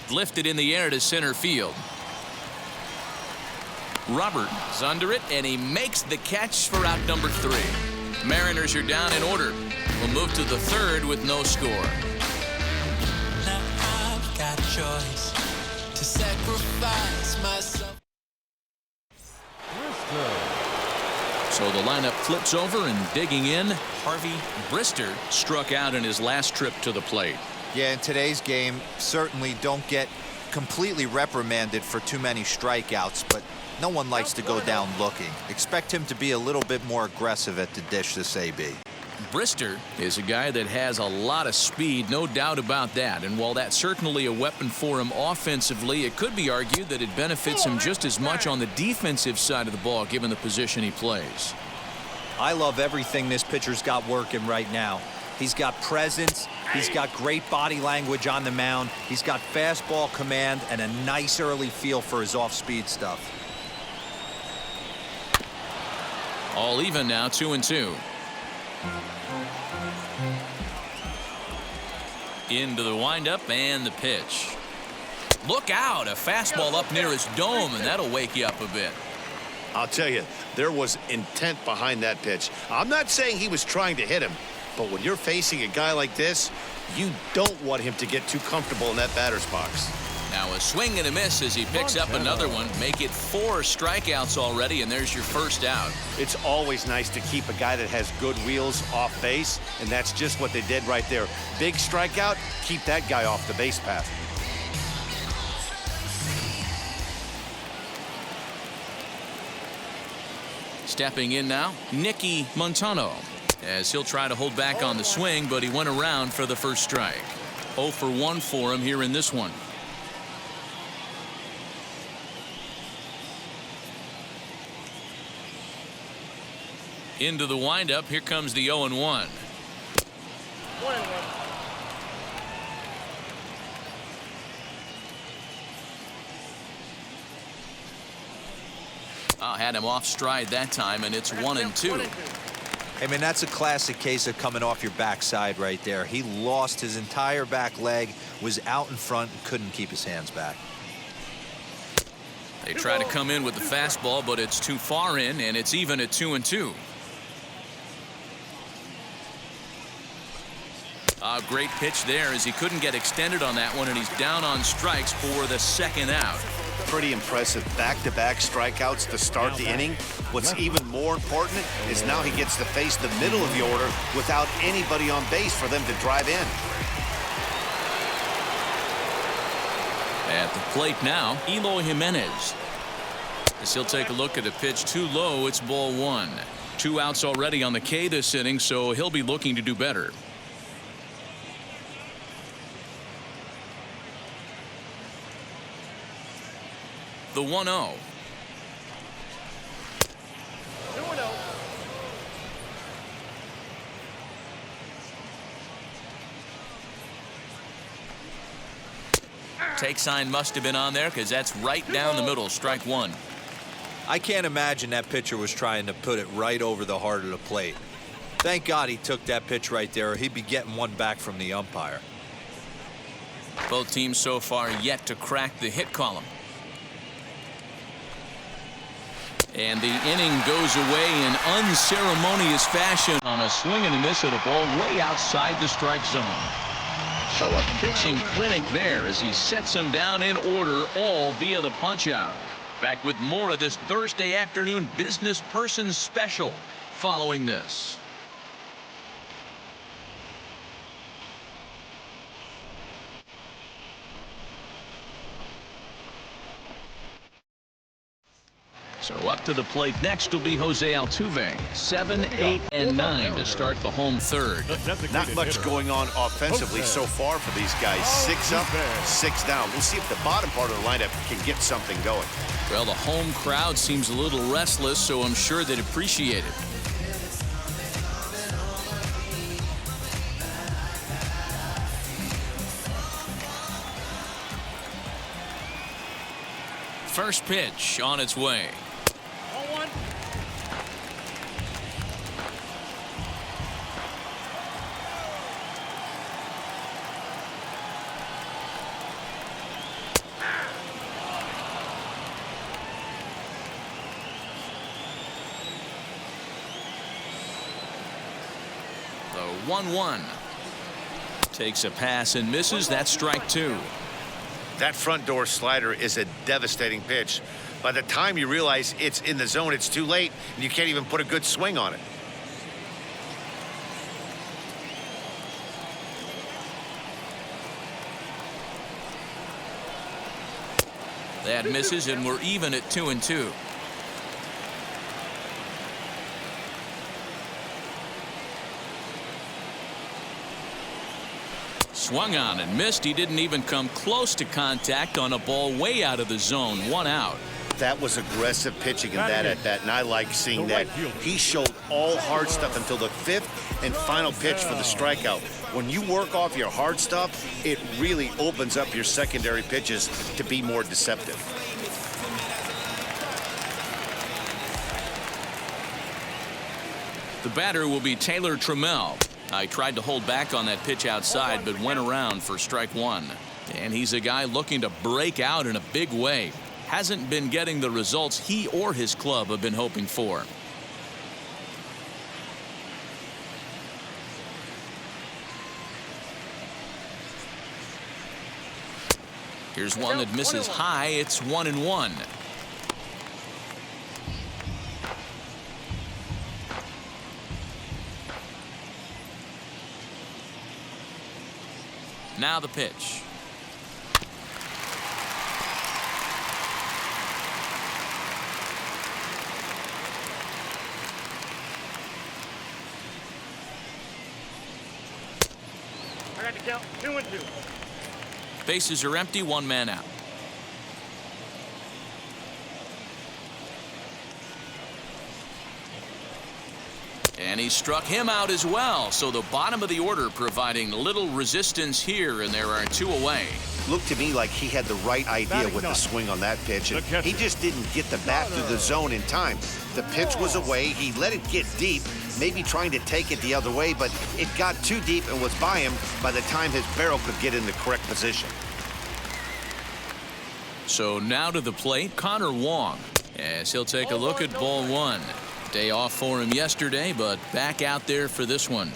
[SPEAKER 4] Lifted in the air to center field. Robert is under it, and he makes the catch for out number 3. Mariners are down in order. We'll move to the 3rd with no score.
[SPEAKER 9] Now I've got a choice to sacrifice myself.
[SPEAKER 4] So the lineup flips over, and digging in, Harvey Brister struck out in his last trip to the plate.
[SPEAKER 6] Yeah, in today's game, certainly don't get completely reprimanded for too many strikeouts, but no one likes to go down looking. Expect him to be a little bit more aggressive at the dish this AB.
[SPEAKER 4] Brister is a guy that has a lot of speed, no doubt about that. And while that's certainly a weapon for him offensively, it could be argued that it benefits him just as much on the defensive side of the ball, given the position he plays.
[SPEAKER 6] I love everything this pitcher's got working right now. He's got presence. He's got great body language on the mound. He's got fastball command and a nice early feel for his off-speed stuff.
[SPEAKER 4] All even now, 2-2. Into the windup and the pitch. Look out, a fastball up near his dome, and that'll wake you up a bit.
[SPEAKER 5] I'll tell you, there was intent behind that pitch. I'm not saying he was trying to hit him, but when you're facing a guy like this, you don't want him to get too comfortable in that batter's box.
[SPEAKER 4] Now a swing and a miss as he picks up another one. Make it 4 strikeouts already, and there's your first out.
[SPEAKER 5] It's always nice to keep a guy that has good wheels off base, and that's just what they did right there. Big strikeout, keep that guy off the base path.
[SPEAKER 4] Stepping in now, Nicky Montano, as he'll try to hold back on the swing, but he went around for the first strike. 0 for 1 for him here in this one. Into the windup, here comes the 0-1. Had him off stride that time, and it's 1-2.
[SPEAKER 6] I mean, that's a classic case of coming off your backside right there. He lost his entire back leg, was out in front, and couldn't keep his hands back.
[SPEAKER 4] They try to come in with the fastball, but it's too far in, and it's even at 2-2. A great pitch there as he couldn't get extended on that one, and he's down on strikes for the second out.
[SPEAKER 5] Pretty impressive back-to-back strikeouts to start the inning. What's even more important is now he gets to face the middle of the order without anybody on base for them to drive in.
[SPEAKER 4] At the plate now, Eloy Jimenez. As he'll take a look at a pitch too low, it's ball 1. 2 outs already on the K this inning, so he'll be looking to do better. The 1-0. Take sign must have been on there because that's right down the middle. Strike 1.
[SPEAKER 6] I can't imagine that pitcher was trying to put it right over the heart of the plate. Thank God he took that pitch right there, or he'd be getting one back from the umpire.
[SPEAKER 4] Both teams so far yet to crack the hit column. And the inning goes away in unceremonious fashion on a swing and a miss at a ball way outside the strike zone. So a pitching clinic there as he sets them down in order, all via the punch-out. Back with more of this Thursday afternoon business person special following this. So up to the plate next will be Jose Altuve. 7, 8, and 9 to start the home third.
[SPEAKER 5] Not much going on offensively so far for these guys. 6 up, 6 down. We'll see if the bottom part of the lineup can get something going.
[SPEAKER 4] Well, the home crowd seems a little restless, so I'm sure they'd appreciate it. First pitch on its way.
[SPEAKER 1] 0-1.
[SPEAKER 4] The 1-1. Takes a pass and misses. That's strike two.
[SPEAKER 5] That front door slider is a devastating pitch. By the time you realize it's in the zone, it's too late, and you can't even put a good swing on it.
[SPEAKER 4] That misses, and we're even at 2-2. Swung on and missed. He didn't even come close to contact on a ball way out of the zone. 1 out.
[SPEAKER 5] That was aggressive pitching in that at bat, and I like seeing that. He showed all hard stuff until the 5th and final pitch for the strikeout. When you work off your hard stuff, it really opens up your secondary pitches to be more deceptive.
[SPEAKER 4] The batter will be Taylor Trammell. I tried to hold back on that pitch outside, but went around for strike one. And he's a guy looking to break out in a big way. Hasn't been getting the results he or his club have been hoping for. Here's one that misses high. It's 1-1. Now the pitch.
[SPEAKER 1] I got to count 2-2.
[SPEAKER 4] Bases are empty, 1 man out. And he struck him out as well. So the bottom of the order providing little resistance here, and there are 2 away.
[SPEAKER 5] Looked to me like he had the right idea with the swing on that pitch, and he just didn't get the bat through the zone in time. The pitch was away. He let it get deep, maybe trying to take it the other way, but it got too deep and was by him by the time his barrel could get in the correct position.
[SPEAKER 4] So now to the plate, Connor Wong, as he'll take a look at ball 1. Day off for him yesterday, but back out there for this one.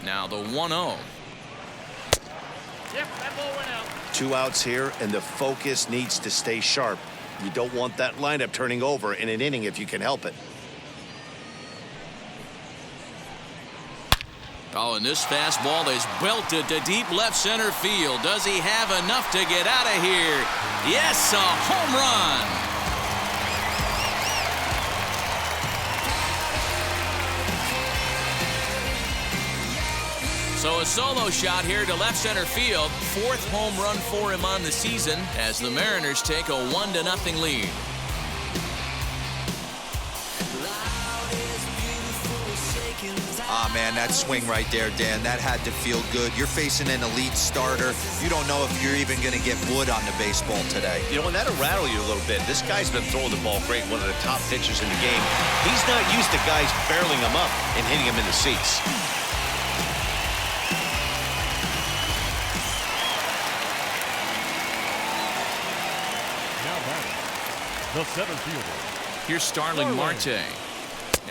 [SPEAKER 4] Now the 1-0.
[SPEAKER 1] Yep, that ball went out.
[SPEAKER 5] 2 outs here, and the focus needs to stay sharp. You don't want that lineup turning over in an inning if you can help it.
[SPEAKER 4] Oh, and this fastball is belted to deep left center field. Does he have enough to get out of here? Yes, a home run. So a solo shot here to left center field. 4th home run for him on the season as the Mariners take a 1-0 lead.
[SPEAKER 6] Ah, man, that swing right there, Dan, that had to feel good. You're facing an elite starter. You don't know if you're even going to get wood on the baseball today.
[SPEAKER 8] You know, and that'll rattle you a little bit. This guy's been throwing the ball great, one of the top pitchers in the game. He's not used to guys barreling him up and hitting him in the seats.
[SPEAKER 7] Now batting, the center fielder.
[SPEAKER 4] Here's Starling Marte,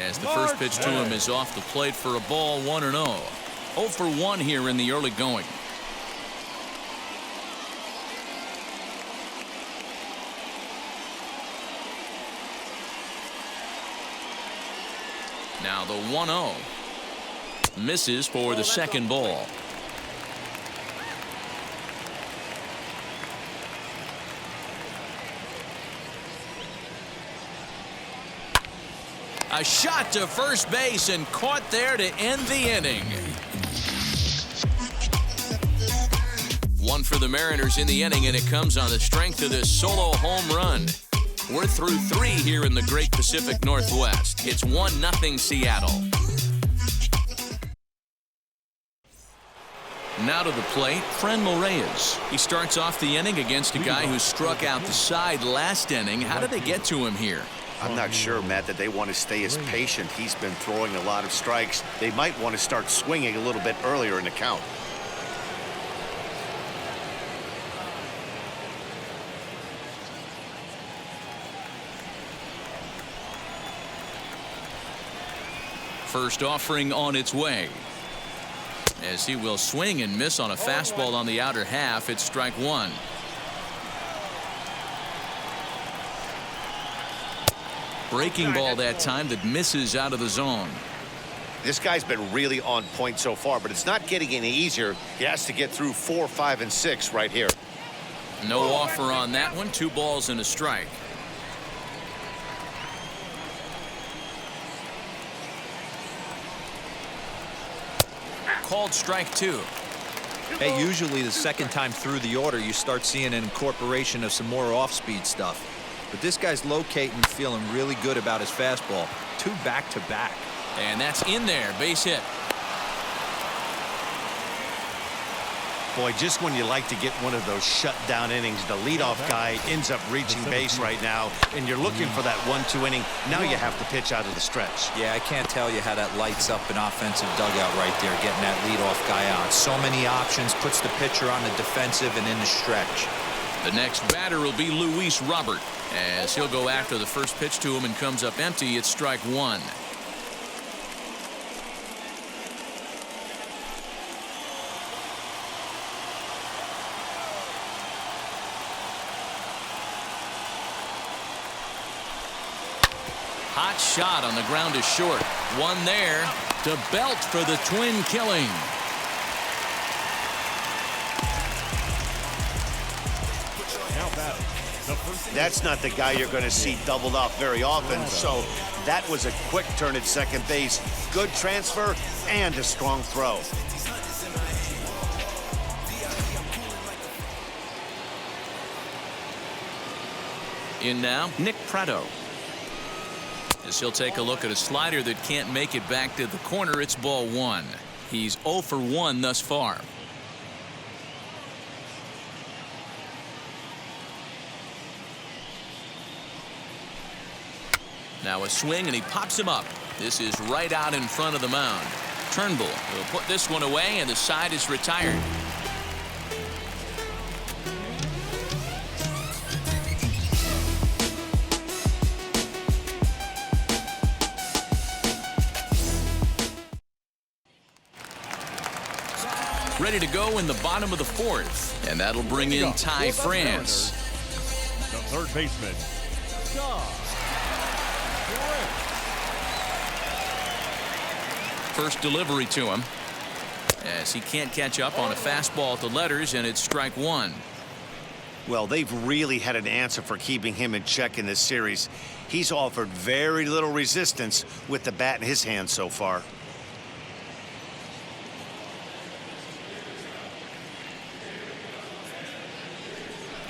[SPEAKER 4] as the first pitch to him is off the plate for a ball, 1-0. 0 for 1 here in the early going. Now the 1-0 misses for the second ball. A shot to first base and caught there to end the inning. 1 for the Mariners in the inning, and it comes on the strength of this solo home run. We're through 3 here in the Great Pacific Northwest. It's 1-0 Seattle. Now to the plate, Franmil Reyes. He starts off the inning against a guy who struck out the side last inning. How did they get to him here?
[SPEAKER 5] I'm not sure, Matt, that they want to stay as patient. He's been throwing a lot of strikes. They might want to start swinging a little bit earlier in the count.
[SPEAKER 4] First offering on its way. As he will swing and miss on a fastball on the outer half, it's strike one. Breaking ball that time that misses out of the zone.
[SPEAKER 5] This guy's been really on point so far, but it's not getting any easier. He has to get through 4, 5, and 6 right here.
[SPEAKER 4] No offer on that one. 2 balls and a strike. Called strike 2.
[SPEAKER 6] Hey, usually the second time through the order, you start seeing an incorporation of some more off-speed stuff. But this guy's locating, feeling really good about his fastball. 2 back-to-back.
[SPEAKER 4] And that's in there. Base hit.
[SPEAKER 5] Boy, just when you like to get one of those shutdown innings, the leadoff guy ends up reaching base right now, and you're looking for that 1-2 inning. Now you have to pitch out of the stretch.
[SPEAKER 6] Yeah, I can't tell you how that lights up an offensive dugout right there, getting that leadoff guy out. So many options, puts the pitcher on the defensive and in the stretch.
[SPEAKER 4] The next batter will be Luis Robert, as he'll go after the first pitch to him and comes up empty. It's strike 1. Hot shot on the ground is short. One there to Belt for the twin killing.
[SPEAKER 5] That's not the guy you're going to see doubled off very often, so that was a quick turn at second base. Good transfer and a strong throw.
[SPEAKER 4] In now, Nick Pratto. As he'll take a look at a slider that can't make it back to the corner. It's ball 1. He's 0 for 1 thus far. Now a swing and he pops him up. This is right out in front of the mound. Turnbull will put this one away and the side is retired. Ready to go in the bottom of the 4th, and that'll bring in Ty France.
[SPEAKER 7] The third baseman,
[SPEAKER 4] First delivery to him, as he can't catch up on a fastball at the letters, and it's strike 1.
[SPEAKER 5] Well, they've really had an answer for keeping him in check in this series. He's offered very little resistance with the bat in his hand so far.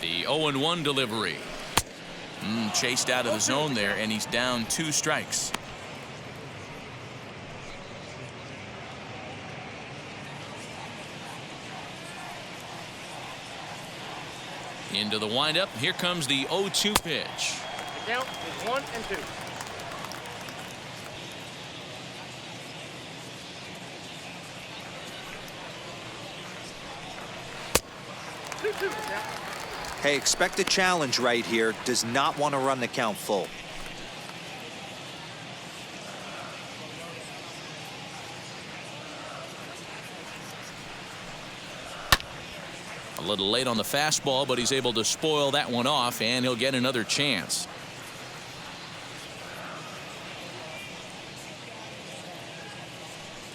[SPEAKER 4] The 0-1 delivery. Chased out of the zone there, and he's down 2 strikes. Into the windup. Here comes the 0-2 pitch.
[SPEAKER 1] The count is 1 and 2.
[SPEAKER 6] Hey, expect a challenge right here. Does not want to run the count full.
[SPEAKER 4] A little late on the fastball, but he's able to spoil that one off, and he'll get another chance.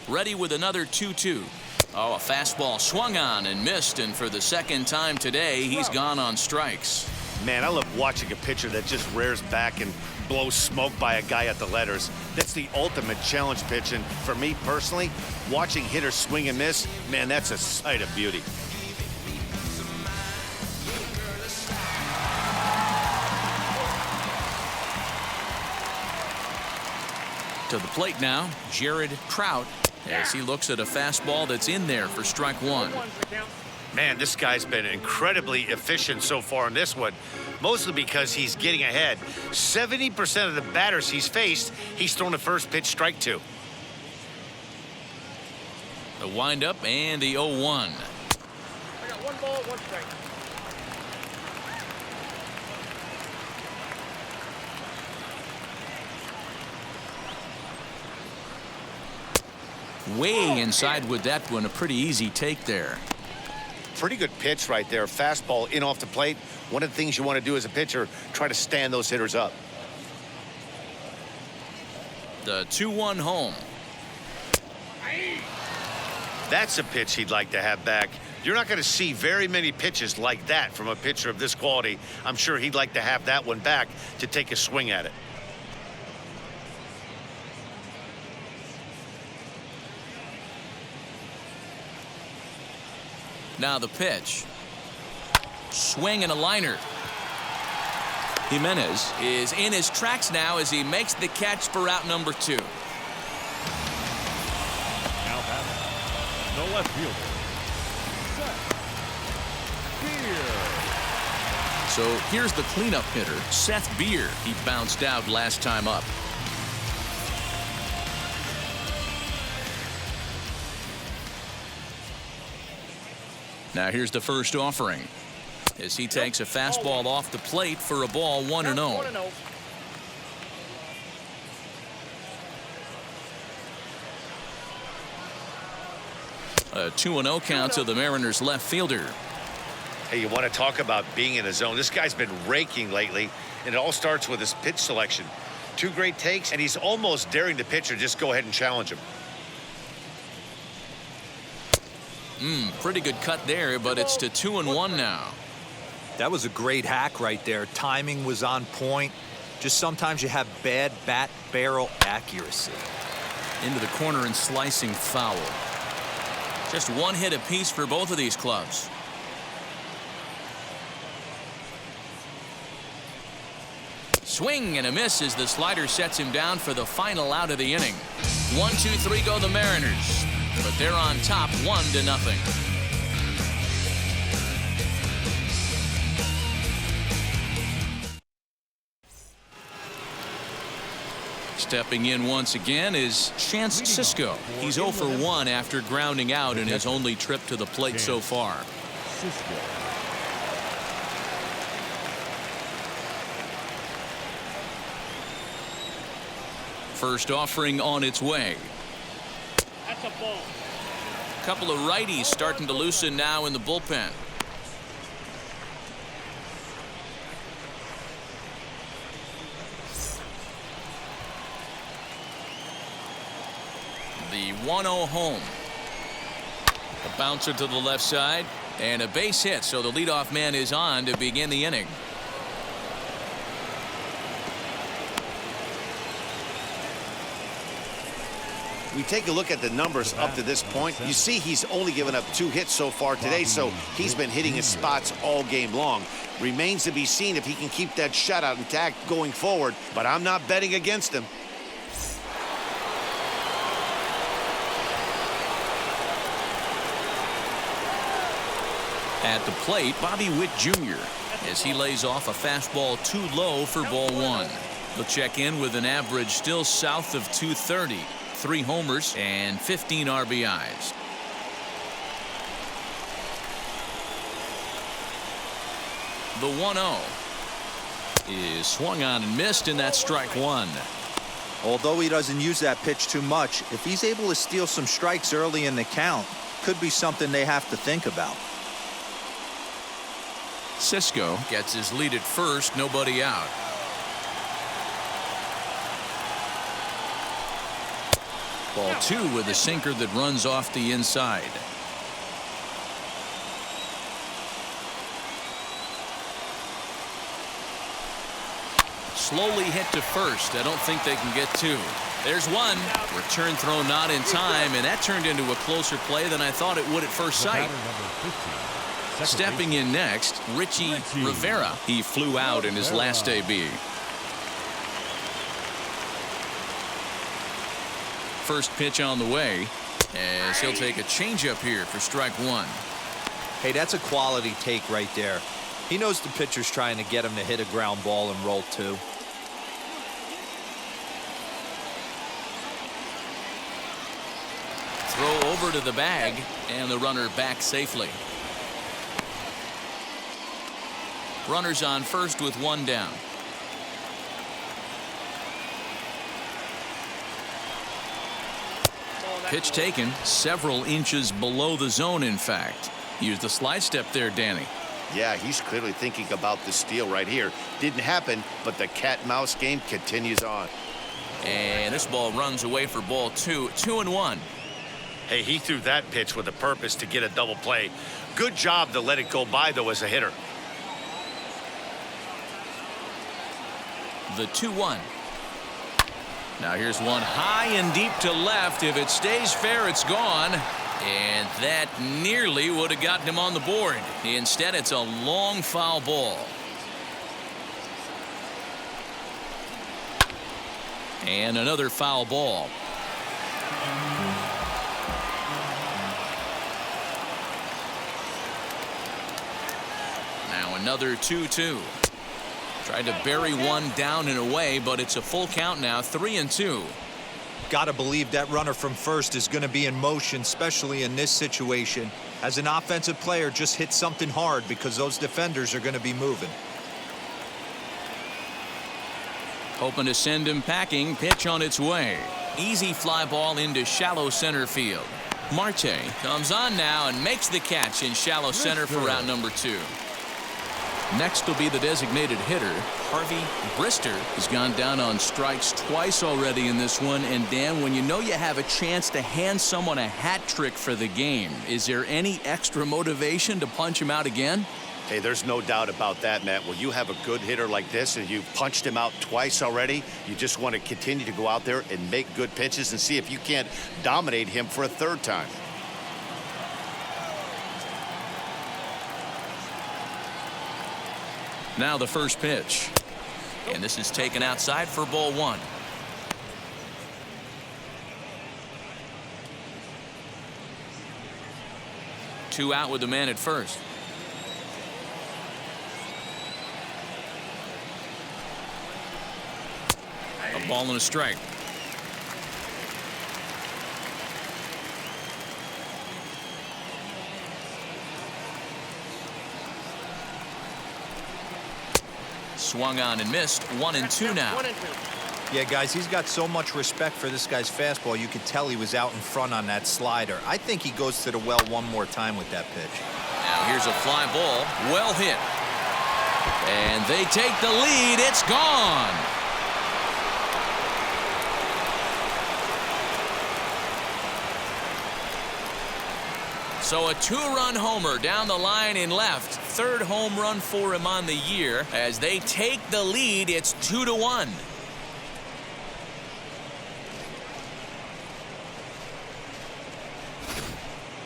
[SPEAKER 4] Ready with another 2-2. Oh, a fastball swung on and missed, and for the second time today, he's gone on strikes.
[SPEAKER 5] Man, I love watching a pitcher that just rears back and blows smoke by a guy at the letters. That's the ultimate challenge pitch, and for me personally, watching hitters swing and miss, man, that's a sight of beauty.
[SPEAKER 4] To the plate now, Jared Trout. as he looks at a fastball that's in there for strike one.
[SPEAKER 5] Man, this guy's been incredibly efficient so far in this one, mostly because he's getting ahead. 70% of the batters he's faced, he's thrown the first pitch, strike two.
[SPEAKER 4] The windup and the 0-1.
[SPEAKER 1] I got 1 ball, 1 strike.
[SPEAKER 4] Way inside with that one. A pretty easy take there.
[SPEAKER 5] Pretty good pitch right there. Fastball in off the plate. One of the things you want to do as a pitcher, try to stand those hitters up.
[SPEAKER 4] The 2-1 home.
[SPEAKER 5] That's a pitch he'd like to have back. You're not going to see very many pitches like that from a pitcher of this quality. I'm sure he'd like to have that one back to take a swing at it.
[SPEAKER 4] Now the pitch. Swing and a liner. Jimenez is in his tracks now as he makes the catch for out number 2.
[SPEAKER 7] Now batting, the left fielder, Seth Beer.
[SPEAKER 4] So here's the cleanup hitter, Seth Beer. He bounced out last time up. Now here's the first offering as he takes a fastball off the plate for a ball 1-0. A 2-0 count to the Mariners left fielder.
[SPEAKER 5] Hey, you want to talk about being in the zone. This guy's been raking lately, and it all starts with his pitch selection. 2 great takes, and he's almost daring the pitcher just go ahead and challenge him.
[SPEAKER 4] Pretty good cut there, but it's to 2-1 now.
[SPEAKER 6] That was a great hack right there. Timing was on point. Just sometimes you have bad bat barrel accuracy.
[SPEAKER 4] Into the corner and slicing foul. Just 1 hit apiece for both of these clubs. Swing and a miss as the slider sets him down for the final out of the inning. 1-2-3 go the Mariners, but they're on top 1-0. Stepping in once again is Chance Sisco. He's 0 for 1 after grounding out in his only trip to the plate so far. First offering on its way.
[SPEAKER 1] That's a ball.
[SPEAKER 4] Couple of righties starting to loosen now in the bullpen. The 1-0 home. A bouncer to the left side and a base hit, so the leadoff man is on to begin the inning.
[SPEAKER 5] We take a look at the numbers up to this point. You see he's only given up 2 hits so far today, so he's been hitting his spots all game long. Remains to be seen if he can keep that shutout intact going forward, but I'm not betting against him.
[SPEAKER 4] At the plate, Bobby Witt Jr. as he lays off a fastball too low for ball 1. He'll check in with an average still south of 230. 3 homers and 15 RBIs. The 1-0 is swung on and missed, and that's strike 1.
[SPEAKER 6] Although he doesn't use that pitch too much, if he's able to steal some strikes early in the count, could be something they have to think about.
[SPEAKER 4] Sisco gets his lead at first, nobody out. Ball 2 with a sinker that runs off the inside. Slowly hit to first. I don't think they can get 2. There's 1. Return throw not in time, and that turned into a closer play than I thought it would at first sight. Stepping in next, Richie Rivera. He flew out in his last AB. First pitch on the way. As he'll take a changeup here for strike one.
[SPEAKER 6] Hey, that's a quality take right there. He knows the pitcher's trying to get him to hit a ground ball and roll two.
[SPEAKER 4] Throw over to the bag, and the runner back safely. Runners on first with one down. Pitch taken several inches below the zone, in fact. Used the slide step there, Danny.
[SPEAKER 5] Yeah, he's clearly thinking about the steal right here. Didn't happen, but the cat-mouse game continues on.
[SPEAKER 4] And this ball runs away for ball two. 2-1.
[SPEAKER 8] Hey, he threw that pitch with a purpose to get a double play. Good job to let it go by, though, as a hitter.
[SPEAKER 4] The 2-1. Now here's one high and deep to left. If it stays fair, it's gone. And that nearly would have gotten him on the board. Instead, it's a long foul ball. And another foul ball. Now another 2-2. Tried to bury one down and away, but it's a full count now, 3-2.
[SPEAKER 6] Gotta believe that runner from first is going to be in motion, especially in this situation. As an offensive player, just hit something hard because those defenders are going to be moving.
[SPEAKER 4] Hoping to send him packing. Pitch on its way. Easy fly ball into shallow center field. Marte comes on now and makes the catch in shallow center for route number 2. Next will be the designated hitter, Harvey Brister. Has gone down on strikes twice already in this one. And Dan, when you know you have a chance to hand someone a hat trick for the game, is there any extra motivation to punch him out again?
[SPEAKER 5] Hey, there's no doubt about that, Matt. When you have a good hitter like this and you've punched him out twice already, you just want to continue to go out there and make good pitches and see if you can't dominate him for a third time.
[SPEAKER 4] Now the first pitch. And this is taken outside for ball 1. Two out with the man at first. A ball and a strike. Swung on and missed. 1-2 now.
[SPEAKER 6] Yeah, guys, he's got so much respect for this guy's fastball. You could tell he was out in front on that slider. I think he goes to the well one more time with that pitch.
[SPEAKER 4] Now here's a fly ball. Well hit. And they take the lead. It's gone. So a 2-run homer down the line in left. Third home run for him on the year. As they take the lead, it's 2-1.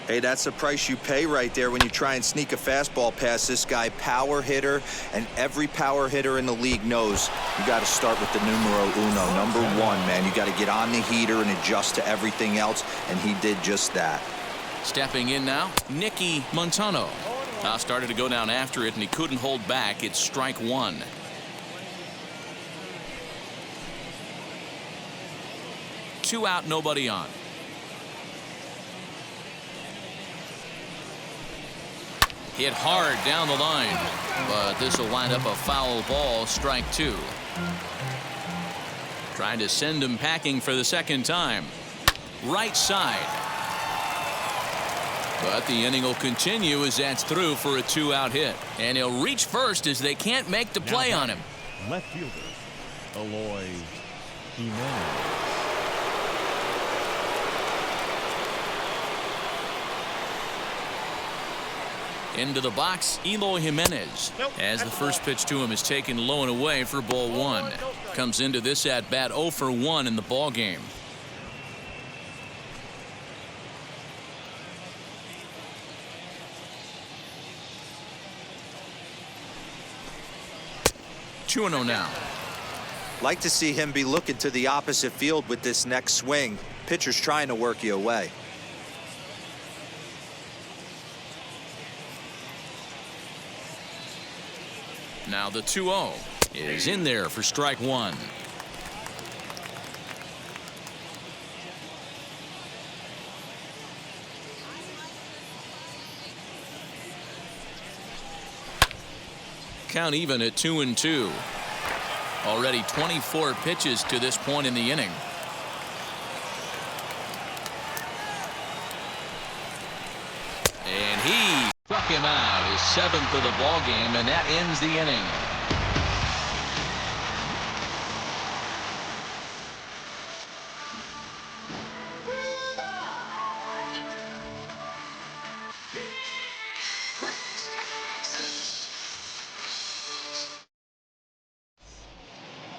[SPEAKER 6] Hey, that's the price you pay right there when you try and sneak a fastball past this guy. Power hitter, and every power hitter in the league knows you got to start with the numero uno, number 1, man. You got to get on the heater and adjust to everything else, and he did just that.
[SPEAKER 4] Stepping in now, Nicky Montano. Now started to go down after it, and he couldn't hold back. It's strike 1. Two out, nobody on. Hit hard down the line, but this will wind up a foul ball, strike 2. Trying to send him packing for the second time. Right side. But the inning will continue as that's through for a 2-out hit. And he'll reach first as they can't make the play on him.
[SPEAKER 7] Left fielder, Eloy Jimenez.
[SPEAKER 4] Into the box, Eloy Jimenez. As the first pitch to him is taken low and away for ball 1. Comes into this at bat 0 for 1 in the ball game. Two and 0 now.
[SPEAKER 6] Like to see him be looking to the opposite field with this next swing. Pitcher's trying to work you away.
[SPEAKER 4] Now the 2-0 is in there for strike one. Count even at 2-2. Already 24 pitches to this point in the inning. And he struck him out, his 7th of the ball game, and that ends the inning.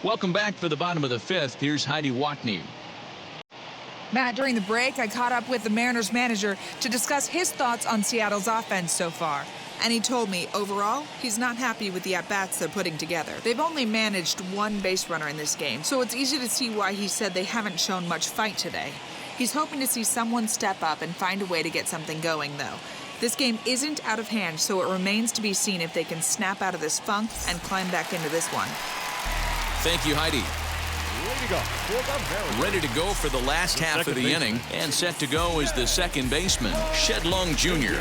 [SPEAKER 4] Welcome back for the bottom of the 5th. Here's Heidi Watney.
[SPEAKER 10] Matt, during the break, I caught up with the Mariners manager to discuss his thoughts on Seattle's offense so far. And he told me, overall, he's not happy with the at-bats they're putting together. They've only managed one base runner in this game, so it's easy to see why he said they haven't shown much fight today. He's hoping to see someone step up and find a way to get something going, though. This game isn't out of hand, so it remains to be seen if they can snap out of this funk and climb back into this one.
[SPEAKER 4] Thank you, Heidi. Ready to go for the last half of the inning, and set to go is the second baseman, Shedlung Jr.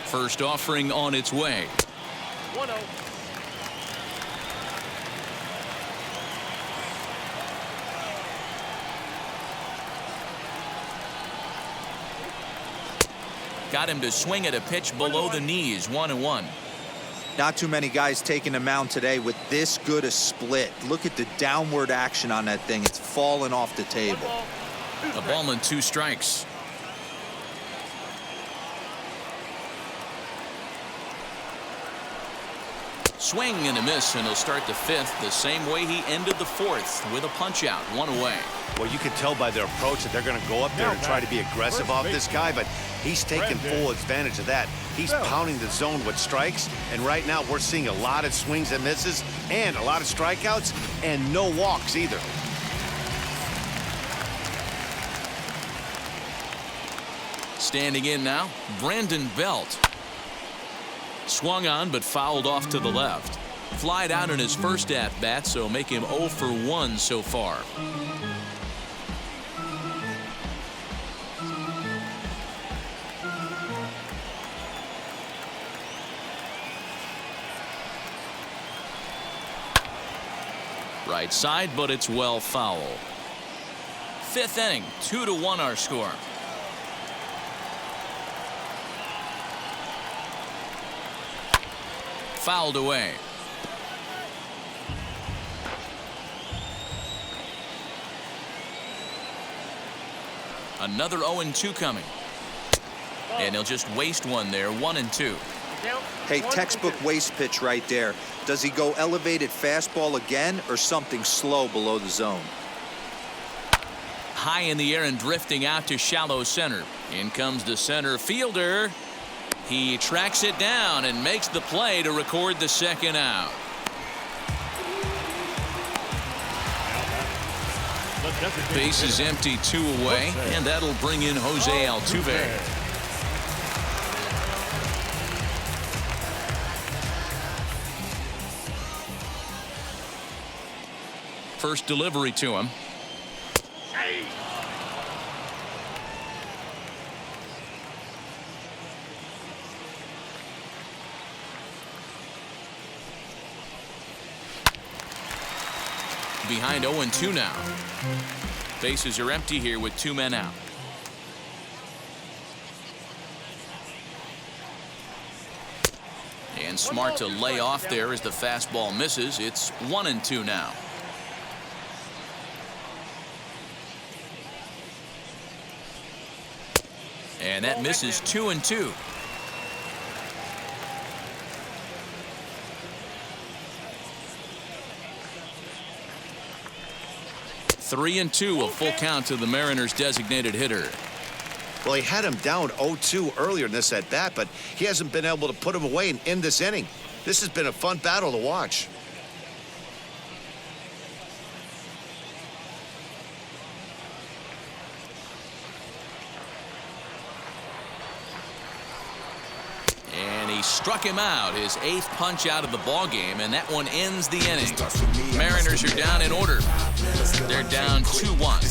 [SPEAKER 4] First offering on its way.
[SPEAKER 1] 1-0.
[SPEAKER 4] Got him to swing at a pitch below the knees. 1-1.
[SPEAKER 6] Not too many guys taking the mound today with this good a split. Look at the downward action on that thing. It's falling off the table.
[SPEAKER 4] A ball and 2 strikes. Swing and a miss, and he'll start the 5th the same way he ended the 4th, with a punch out, 1 away.
[SPEAKER 5] Well, you can tell by their approach that they're going to go up there and try to be aggressive off this guy, but he's taking full advantage of that. He's pounding the zone with strikes, and right now we're seeing a lot of swings and misses and a lot of strikeouts and no walks either.
[SPEAKER 4] Standing in now, Brandon Belt. Swung on but fouled off to the left. Flied out in his first at-bat, so make him 0 for 1 so far. Right side, but it's well foul. 5th inning, 2-1 our score. Fouled away. Another 0-2 coming. And he'll just waste one there. 1-2.
[SPEAKER 6] Hey, textbook waste pitch right there. Does he go elevated fastball again or something slow below the zone?
[SPEAKER 4] High in the air and drifting out to shallow center. In comes the center fielder. He tracks it down and makes the play to record the second out. Base is empty, 2 away, and that'll bring in Jose Altuve. First delivery to him. Behind 0-2 now. Bases are empty here with 2 men out. And smart to lay off there as the fastball misses. It's 1-2 now. And that misses 2-2. 3-2, a full count to the Mariners' designated hitter.
[SPEAKER 5] Well, he had him down 0-2 earlier in this at bat, but he hasn't been able to put him away and end this inning. This has been a fun battle to watch.
[SPEAKER 4] Struck him out, his 8th punch out of the ball game, and that one ends the inning. Mariners are down in order. They're down 2-1.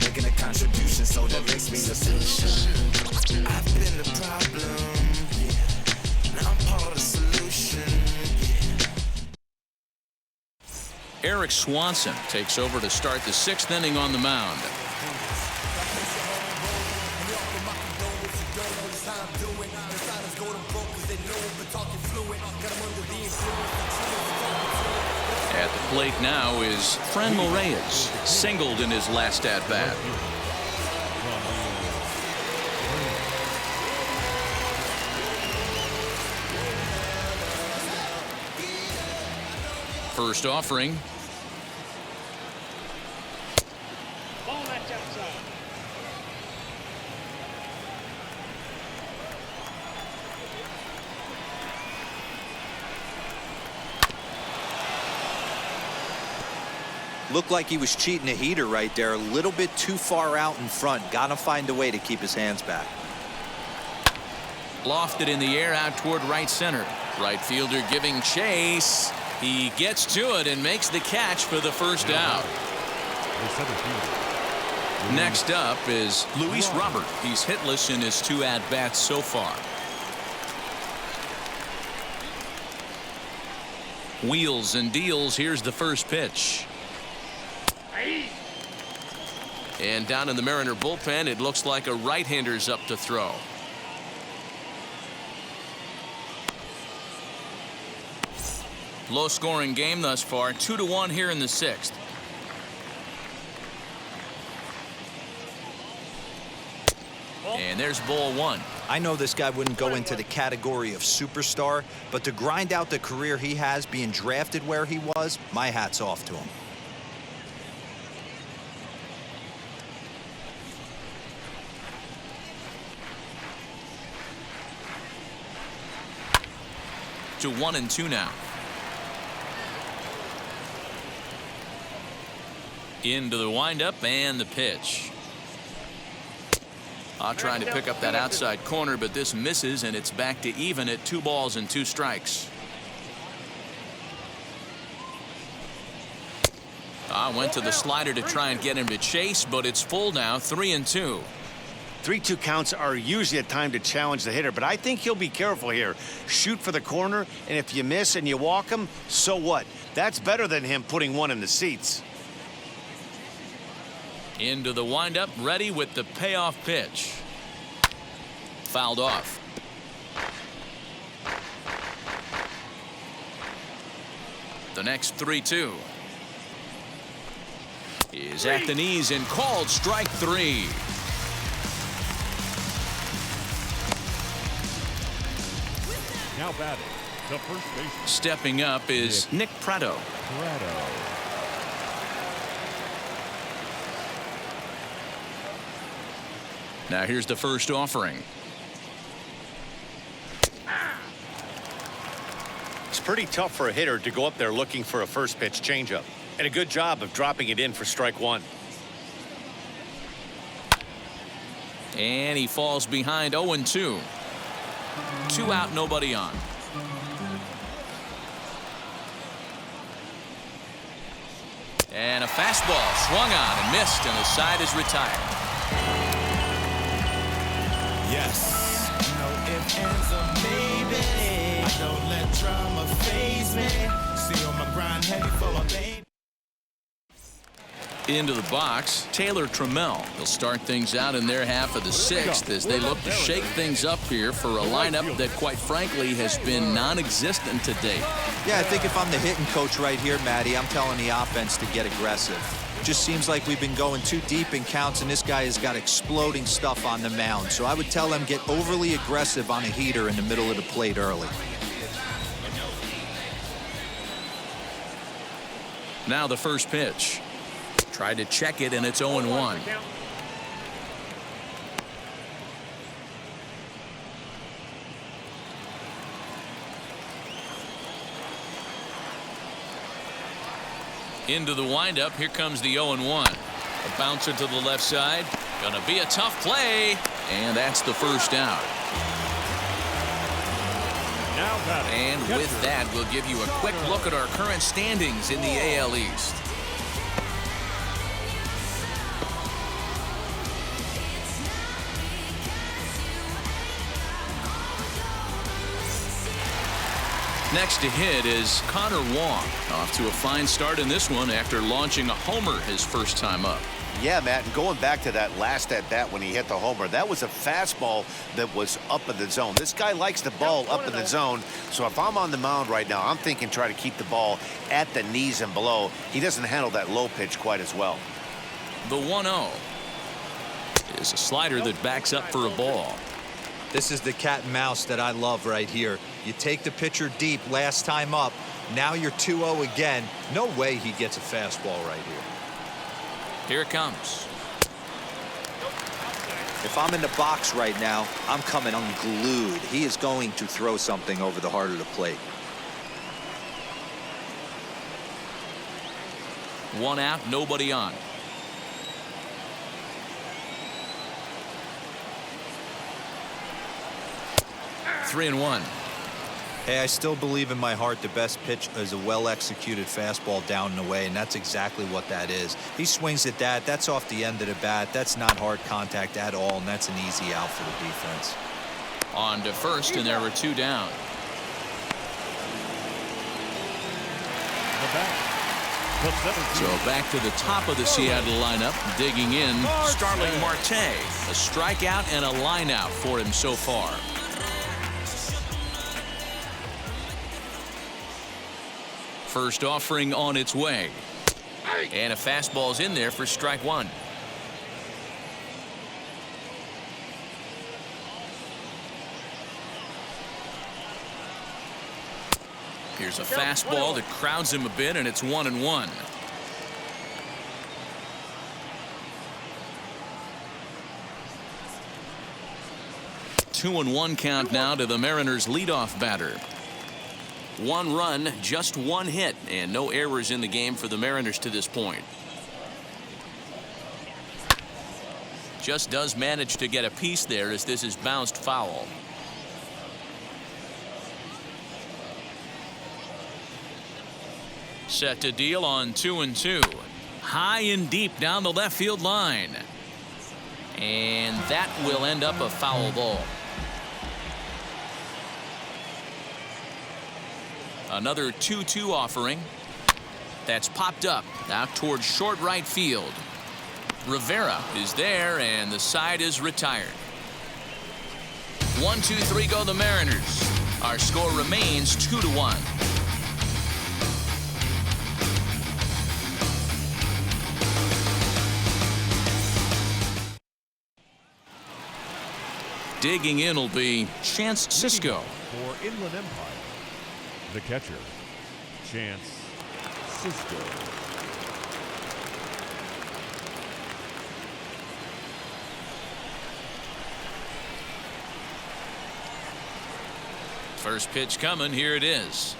[SPEAKER 9] Making a contribution, so that makes me the solution. I've been the problem, yeah. Now I'm part of the solution, yeah.
[SPEAKER 4] Eric Swanson takes over to start the 6th inning on the mound. At the plate now is Franmil Reyes, singled in his last at-bat. First offering.
[SPEAKER 1] Ball that's outside.
[SPEAKER 6] Looked like he was cheating a heater right there. A little bit too far out in front. Gotta find a way to keep his hands back.
[SPEAKER 4] Lofted in the air out toward right center. Right fielder giving chase. He gets to it and makes the catch for the first out. Next up is Luis Robert. He's hitless in his 2 at-bats so far. Wheels and deals. Here's the first pitch. And down in the Mariner bullpen, it looks like a right-hander's up to throw. Low-scoring game thus far, 2-1 here in the 6th. And there's ball 1.
[SPEAKER 6] I know this guy wouldn't go into the category of superstar, but to grind out the career he has being drafted where he was, my hat's off to him.
[SPEAKER 4] To 1-2 now. Into the windup and the pitch. Trying to pick up that outside corner, but this misses, and it's back to even at 2 balls and 2 strikes. Went to the slider to try and get him to chase, but it's full now, 3-2.
[SPEAKER 5] 3-2 counts are usually a time to challenge the hitter, but I think he'll be careful here. Shoot for the corner, and if you miss and you walk him, so what? That's better than him putting one in the seats.
[SPEAKER 4] Into the windup, ready with the payoff pitch. Fouled off. The next 3-2 is at the knees and called strike 3.
[SPEAKER 7] Now batting, the first baseman.
[SPEAKER 4] Stepping up is Nick Pratto. Now here's the first offering.
[SPEAKER 8] It's pretty tough for a hitter to go up there looking for a first pitch changeup. And a good job of dropping it in for strike 1.
[SPEAKER 4] And he falls behind 0-2. 2 out, nobody on. And a fastball swung on and missed, and the side is retired.
[SPEAKER 9] Yes. No ifs, ands, or maybe. I don't let drama faze me. See on my grind heavy for my baby.
[SPEAKER 4] Into the box, Taylor Trammell. They'll start things out in their half of the 6th as they look to shake things up here for a lineup that, quite frankly, has been non-existent to date.
[SPEAKER 6] Yeah, I think if I'm the hitting coach right here, Matty, I'm telling the offense to get aggressive. Just seems like we've been going too deep in counts, and this guy has got exploding stuff on the mound. So I would tell them get overly aggressive on a heater in the middle of the plate early.
[SPEAKER 4] Now the first pitch. Tried to check it, and it's 0-1. Into the windup. Here comes the 0-1. A bouncer to the left side. Gonna be a tough play. And that's the first out.
[SPEAKER 7] Now batting.
[SPEAKER 4] And with that, we'll give you a quick look at our current standings in the AL East. Next to hit is Connor Wong, off to a fine start in this one after launching a homer his first time up.
[SPEAKER 5] Yeah, Matt, and going back to that last at-bat when he hit the homer, that was a fastball that was up in the zone. This guy likes the ball up in the zone, so if I'm on the mound right now, I'm thinking try to keep the ball at the knees and below. He doesn't handle that low pitch quite as well.
[SPEAKER 4] The 1-0 is a slider that backs up for a ball.
[SPEAKER 6] This is the cat and mouse that I love right here. You take the pitcher deep last time up. Now you're 2-0 again. No way he gets a fastball right here.
[SPEAKER 4] Here it comes.
[SPEAKER 6] If I'm in the box right now, I'm coming unglued. He is going to throw something over the heart of the plate.
[SPEAKER 4] One out, nobody on. Three and one.
[SPEAKER 6] Hey, I still believe in my heart the best pitch is a well-executed fastball down and away, and that's exactly what that is. He swings at that. That's off the end of the bat. That's not hard contact at all, and that's an easy out for the defense.
[SPEAKER 4] On to first, and there were two down. So back to the top of the Seattle lineup, digging in, Starling Marte. A strikeout and a lineout for him so far. First offering on its way. And a fastball's in there for strike one. Here's a fastball that crowds him a bit, and it's 1-1. Two and one count now to the Mariners' leadoff batter. One run, just one hit, and no errors in the game for the Mariners to this point. Just does manage to get a piece there as this is bounced foul. Set to deal on 2-2. High and deep down the left field line. And that will end up a foul ball. Another 2-2 offering. That's popped up out towards short right field. Rivera is there, and the side is retired. 1-2-3 go the Mariners. Our score remains 2-1. Digging in will be Chance Sisco.
[SPEAKER 7] For Inland Empire, the catcher, Chance Sisco.
[SPEAKER 4] First pitch coming. Here it is.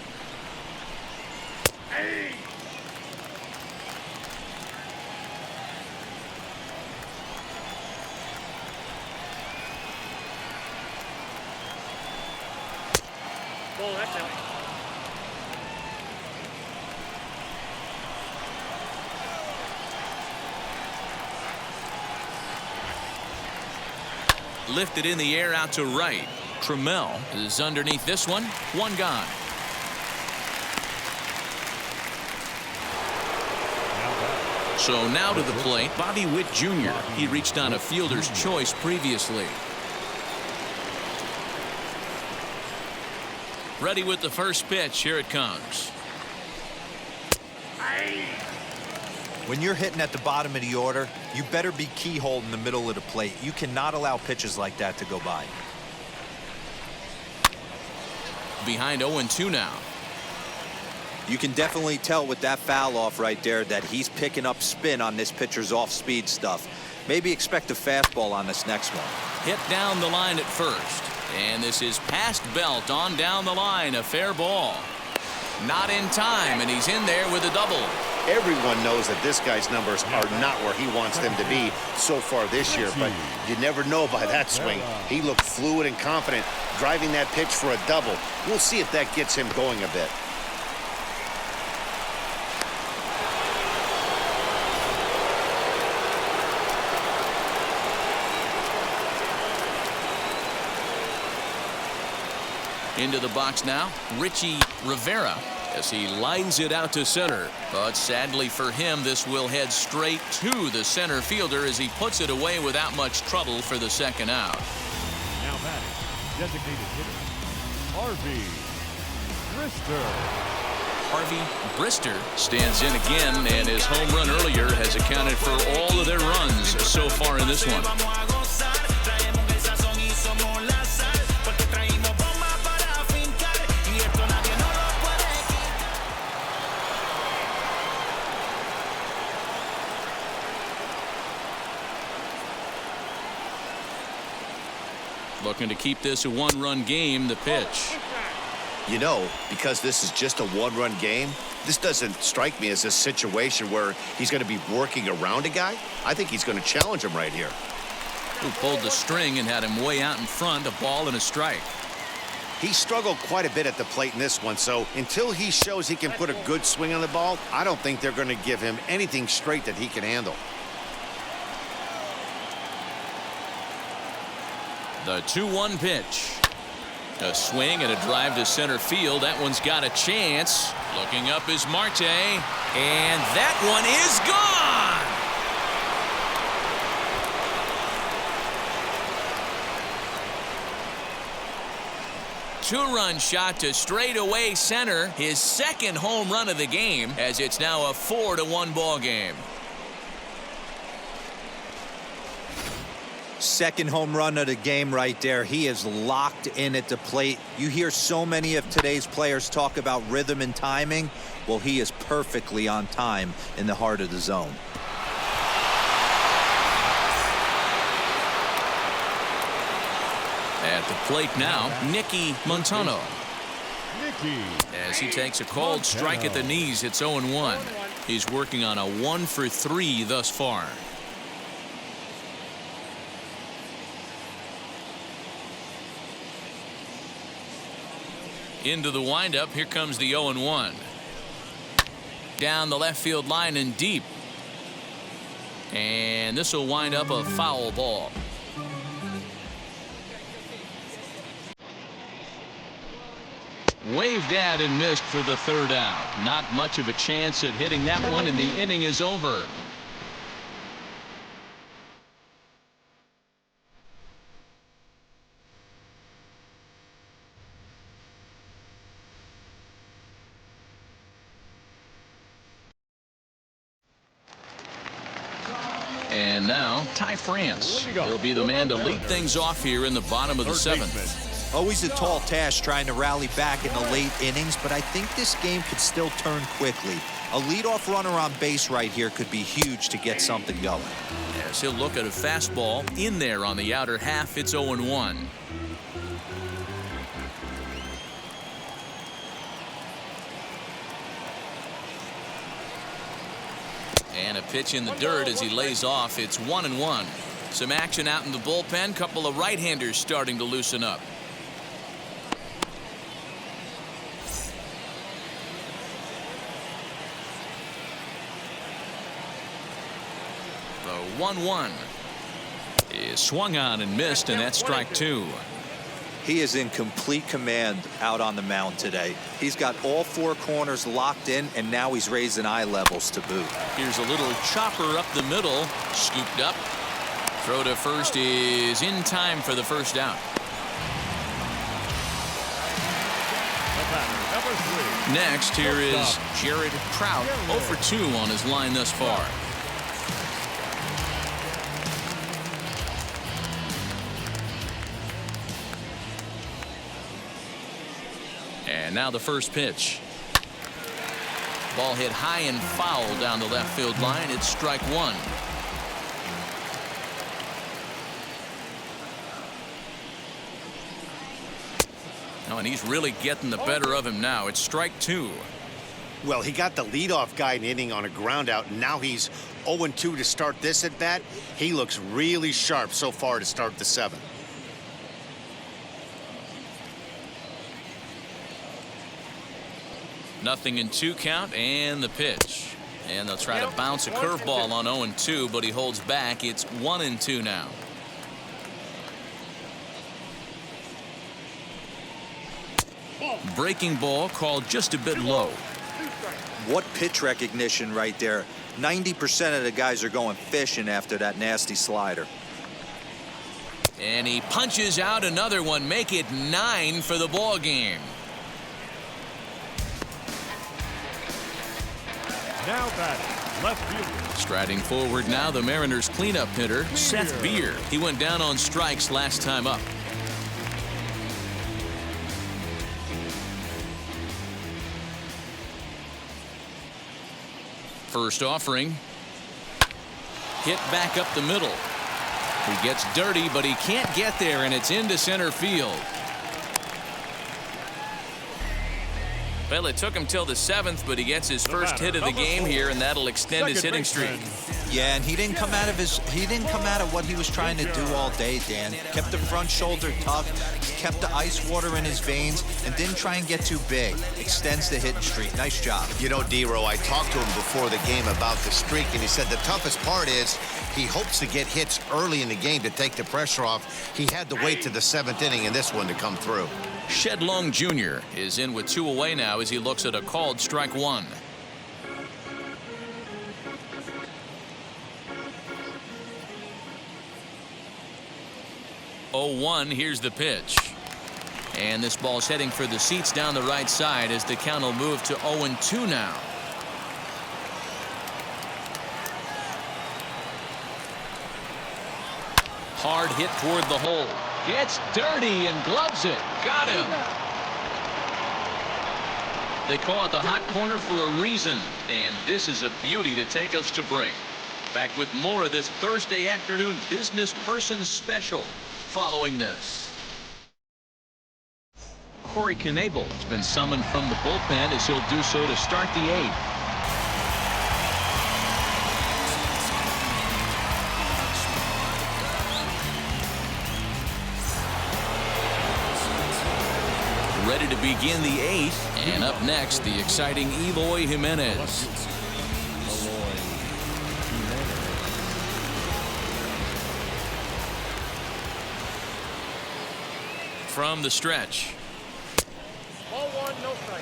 [SPEAKER 1] Ball, that's out.
[SPEAKER 4] Lifted in the air out to right. Trammell is underneath this one. One gone. So now to the plate, Bobby Witt Jr. He reached on a fielder's choice previously. Ready with the first pitch. Here it comes.
[SPEAKER 6] When you're hitting at the bottom of the order, you better be keyhole in the middle of the plate. You cannot allow pitches like that to go by.
[SPEAKER 4] Behind 0-2 now.
[SPEAKER 6] You can definitely tell with that foul off right there that he's picking up spin on this pitcher's off-speed stuff. Maybe expect a fastball on this next one.
[SPEAKER 4] Hit down the line at first. And this is past belt on down the line. A fair ball. Not in time, and he's in there with a double.
[SPEAKER 5] Everyone knows that this guy's numbers are not where he wants them to be so far this year, but you never know by that swing. He looked fluid and confident, driving that pitch for a double. We'll see if that gets him going a bit.
[SPEAKER 4] Into the box now, Richie Rivera, as he lines it out to center. But sadly for him, this will head straight to the center fielder as he puts it away without much trouble for the second out.
[SPEAKER 7] Now batting, designated hitter, Harvey Brister.
[SPEAKER 4] Harvey Brister stands in again, and his home run earlier has accounted for all of their runs so far in this one. Looking to keep this a one-run game, the pitch.
[SPEAKER 5] You know, because this is just a one-run game, this doesn't strike me as a situation where he's going to be working around a guy. I think he's going to challenge him right here.
[SPEAKER 4] Who pulled the string and had him way out in front, a ball and a strike.
[SPEAKER 5] He struggled quite a bit at the plate in this one, so until he shows he can put a good swing on the ball, I don't think they're going to give him anything straight that he can handle.
[SPEAKER 4] The 2-1 pitch. A swing and a drive to center field. That one's got a chance. Looking up is Marte. And that one is gone! 2-run shot to straightaway center. His second home run of the game, as it's now a 4-1 ball game.
[SPEAKER 6] Second home run of the game right there. He is locked in at the plate. You hear so many of today's players talk about rhythm and timing. Well, he is perfectly on time in the heart of the zone.
[SPEAKER 4] At the plate now, Nicky Montano.
[SPEAKER 7] Nicky.
[SPEAKER 4] As he takes a called strike at the knees, it's 0-1. He's working on a 1-for-3 thus far. Into the windup, here comes the 0-1. Down the left field line and deep. And this will wind up a foul ball. Waved at and missed for the third out. Not much of a chance at hitting that one, and the inning is over. And now, Ty France. He'll be the man to lead things off here in the bottom of the seventh.
[SPEAKER 6] Always a tall task trying to rally back in the late innings, but I think this game could still turn quickly. A leadoff runner on base right here could be huge to get something going.
[SPEAKER 4] As he'll look at a fastball in there on the outer half, it's 0-1. And a pitch in the dirt as he lays off. It's 1-1. Some action out in the bullpen. Couple of right-handers starting to loosen up. The 1-1 is swung on and missed, and that's strike two.
[SPEAKER 6] He is in complete command out on the mound today. He's got all four corners locked in, and now he's raising eye levels to boot.
[SPEAKER 4] Here's a little chopper up the middle, scooped up. Throw to first is in time for the first out. Next, here is Jared Trout, 0 for 2 on his line thus far. And now the first pitch. Ball hit high and foul down the left field line. It's strike one. Oh, and he's really getting the better of him now. It's strike 2.
[SPEAKER 5] Well, he got the leadoff guy in the inning on a ground out, and now he's 0-2 to start this at bat. He looks really sharp so far to start the 7th.
[SPEAKER 4] Nothing in 2 count, and the pitch. And they'll try to bounce a curveball on 0-2, but he holds back. It's 1-2 now. Breaking ball called just a bit low.
[SPEAKER 6] What pitch recognition right there. 90% of the guys are going fishing after that nasty slider.
[SPEAKER 4] And he punches out another one. Make it 9 for the ball game.
[SPEAKER 7] Now batting, left fielder.
[SPEAKER 4] Striding forward now, the Mariners cleanup hitter, Seth Beer. He went down on strikes last time up. First offering. Hit back up the middle. He gets dirty, but he can't get there, and it's into center field. Well, it took him till the 7th, but he gets his first hit of the game here, and that'll extend his hitting streak.
[SPEAKER 6] Yeah, and he didn't come out of what he was trying to do all day, Dan. Kept the front shoulder tucked, kept the ice water in his veins, and didn't try and get too big. Extends the hitting streak. Nice job.
[SPEAKER 5] You know, D-Row, I talked to him before the game about the streak, and he said the toughest part is he hopes to get hits early in the game to take the pressure off. He had to wait to the 7th inning in this one to come through.
[SPEAKER 4] Shed Long Jr. is in with 2 away now as he looks at a called strike 1. Oh, here's the pitch. And this ball's heading for the seats down the right side as the count will move to 0-2 now. Hard hit toward the hole. Gets dirty and gloves it. Got him. They call it the hot corner for a reason. And this is a beauty to take us to break. Back with more of this Thursday afternoon business person special following this. Corey Knebel has been summoned from the bullpen as he'll do so to start the 8th. Ready to begin the 8th, and up next, the exciting Eloy Jimenez. From the stretch.
[SPEAKER 1] Ball 1, no strike.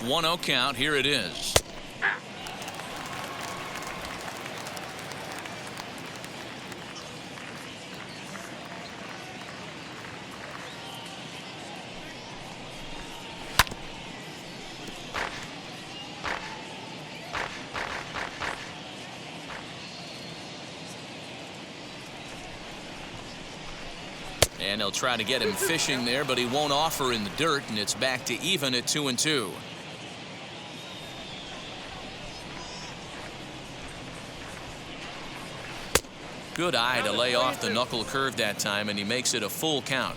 [SPEAKER 4] One 0 count. Here it is. And they'll try to get him fishing there, but he won't offer in the dirt, and it's back to even at 2-2. Good eye to lay off the knuckle curve that time, and he makes it a full count.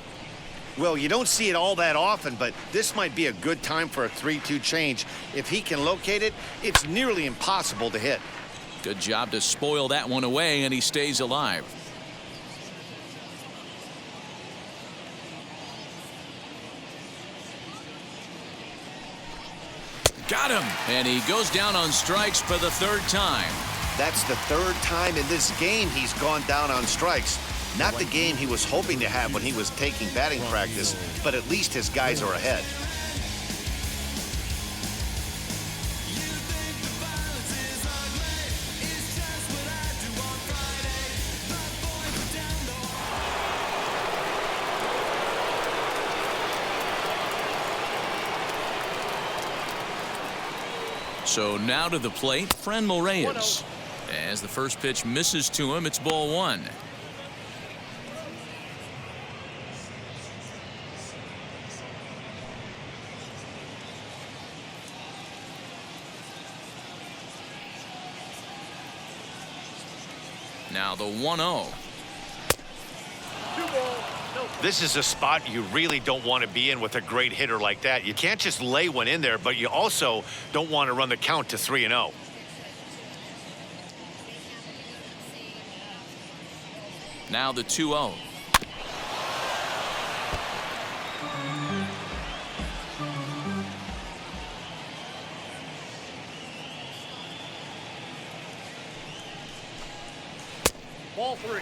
[SPEAKER 5] Well, you don't see it all that often, but this might be a good time for a 3-2 change. If he can locate it, it's nearly impossible to hit.
[SPEAKER 4] Good job to spoil that one away, and he stays alive. Got him, and he goes down on strikes for the 3rd time.
[SPEAKER 5] That's the 3rd time in this game he's gone down on strikes. Not the game he was hoping to have when he was taking batting practice, but at least his guys are ahead.
[SPEAKER 4] So now to the plate, Franmil Reyes. As the first pitch misses to him, it's ball 1. Now the 1-0.
[SPEAKER 8] This is a spot you really don't want to be in with a great hitter like that. You can't just lay one in there, but you also don't want to run the count to 3-0.
[SPEAKER 4] Now the 2-0.
[SPEAKER 1] Ball 3.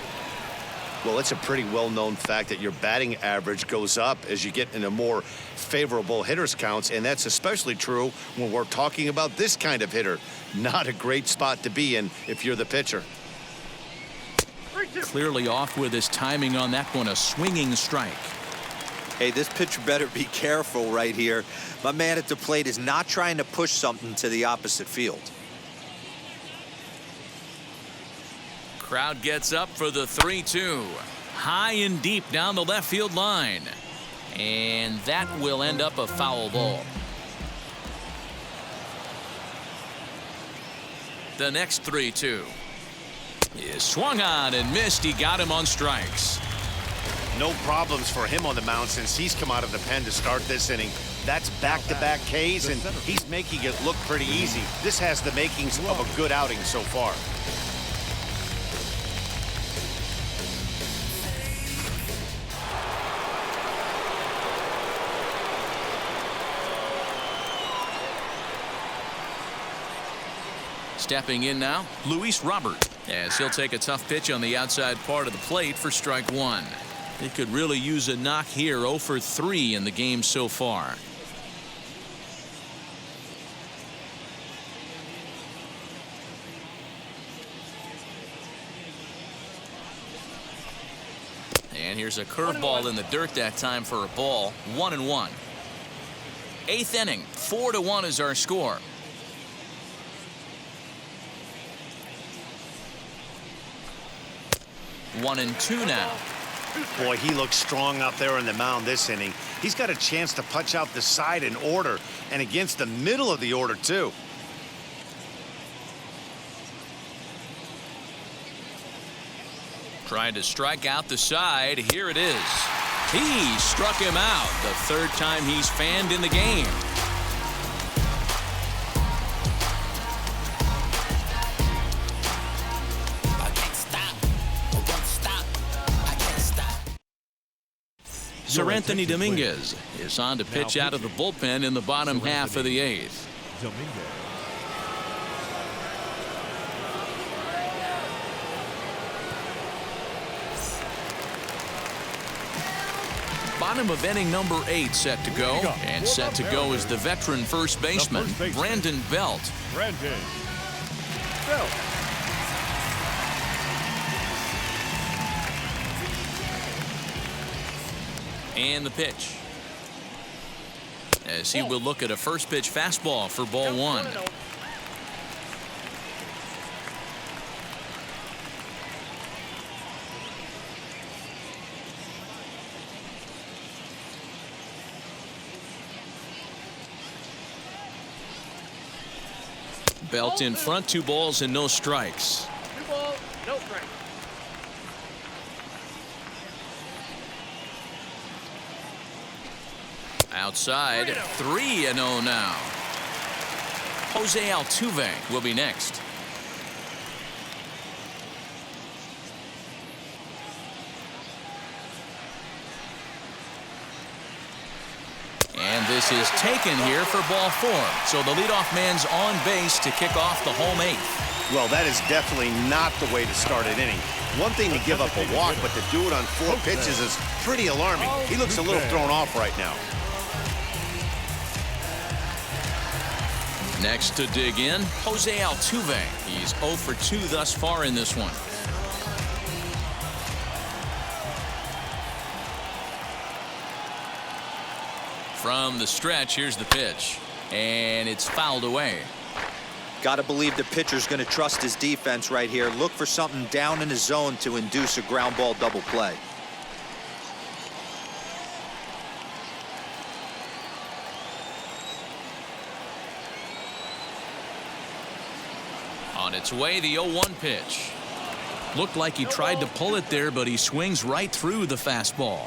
[SPEAKER 5] Well, it's a pretty well-known fact that your batting average goes up as you get into more favorable hitters counts, and that's especially true when we're talking about this kind of hitter. Not a great spot to be in if you're the pitcher.
[SPEAKER 4] Clearly off with his timing on that one, a swinging strike.
[SPEAKER 6] Hey, this pitcher better be careful right here. My man at the plate is not trying to push something to the opposite field.
[SPEAKER 4] Crowd gets up for the 3-2. High and deep down the left field line. And that will end up a foul ball. The next 3-2 is swung on and missed. He got him on strikes.
[SPEAKER 5] No problems for him on the mound since he's come out of the pen to start this inning. That's back-to-back Ks, and he's making it look pretty easy. This has the makings of a good outing so far.
[SPEAKER 4] Stepping in now, Luis Robert, as he'll take a tough pitch on the outside part of the plate for strike one. They could really use a knock here. 0 for 3 in the game so far. And here's a curveball in the dirt that time for a ball. 1-1. 8th inning, 4-1 is our score. 1-2 now.
[SPEAKER 5] Boy, he looks strong out there on the mound this inning. He's got a chance to punch out the side in order, and against the middle of the order, too.
[SPEAKER 4] Trying to strike out the side. Here it is. He struck him out. The third time he's fanned in the game. Sir Anthony Dominguez is on to pitch out of the bullpen in the bottom half of the 8th. Bottom of inning number 8 set to go. And set to go is the veteran first baseman, Brandon Belt.
[SPEAKER 7] Brandon Belt.
[SPEAKER 4] And the pitch. As he will look at a first pitch fastball for ball 1. Belt in front, 2 balls and no strikes.
[SPEAKER 1] 2 balls, no strikes.
[SPEAKER 4] Outside, 3-0 now. Jose Altuve will be next. And this is taken here for ball 4. So the leadoff man's on base to kick off the home 8th.
[SPEAKER 5] Well, that is definitely not the way to start an inning. One thing to give up a walk, but to do it on 4 pitches is pretty alarming. He looks a little thrown off right now.
[SPEAKER 4] Next to dig in, Jose Altuve. He's 0 for 2 thus far in this one. From the stretch, here's the pitch. And it's fouled away.
[SPEAKER 6] Got to believe the pitcher's going to trust his defense right here. Look for something down in the zone to induce a ground ball double play.
[SPEAKER 4] On its way, the 0-1 pitch. Looked like he tried to pull it there, but he swings right through the fastball.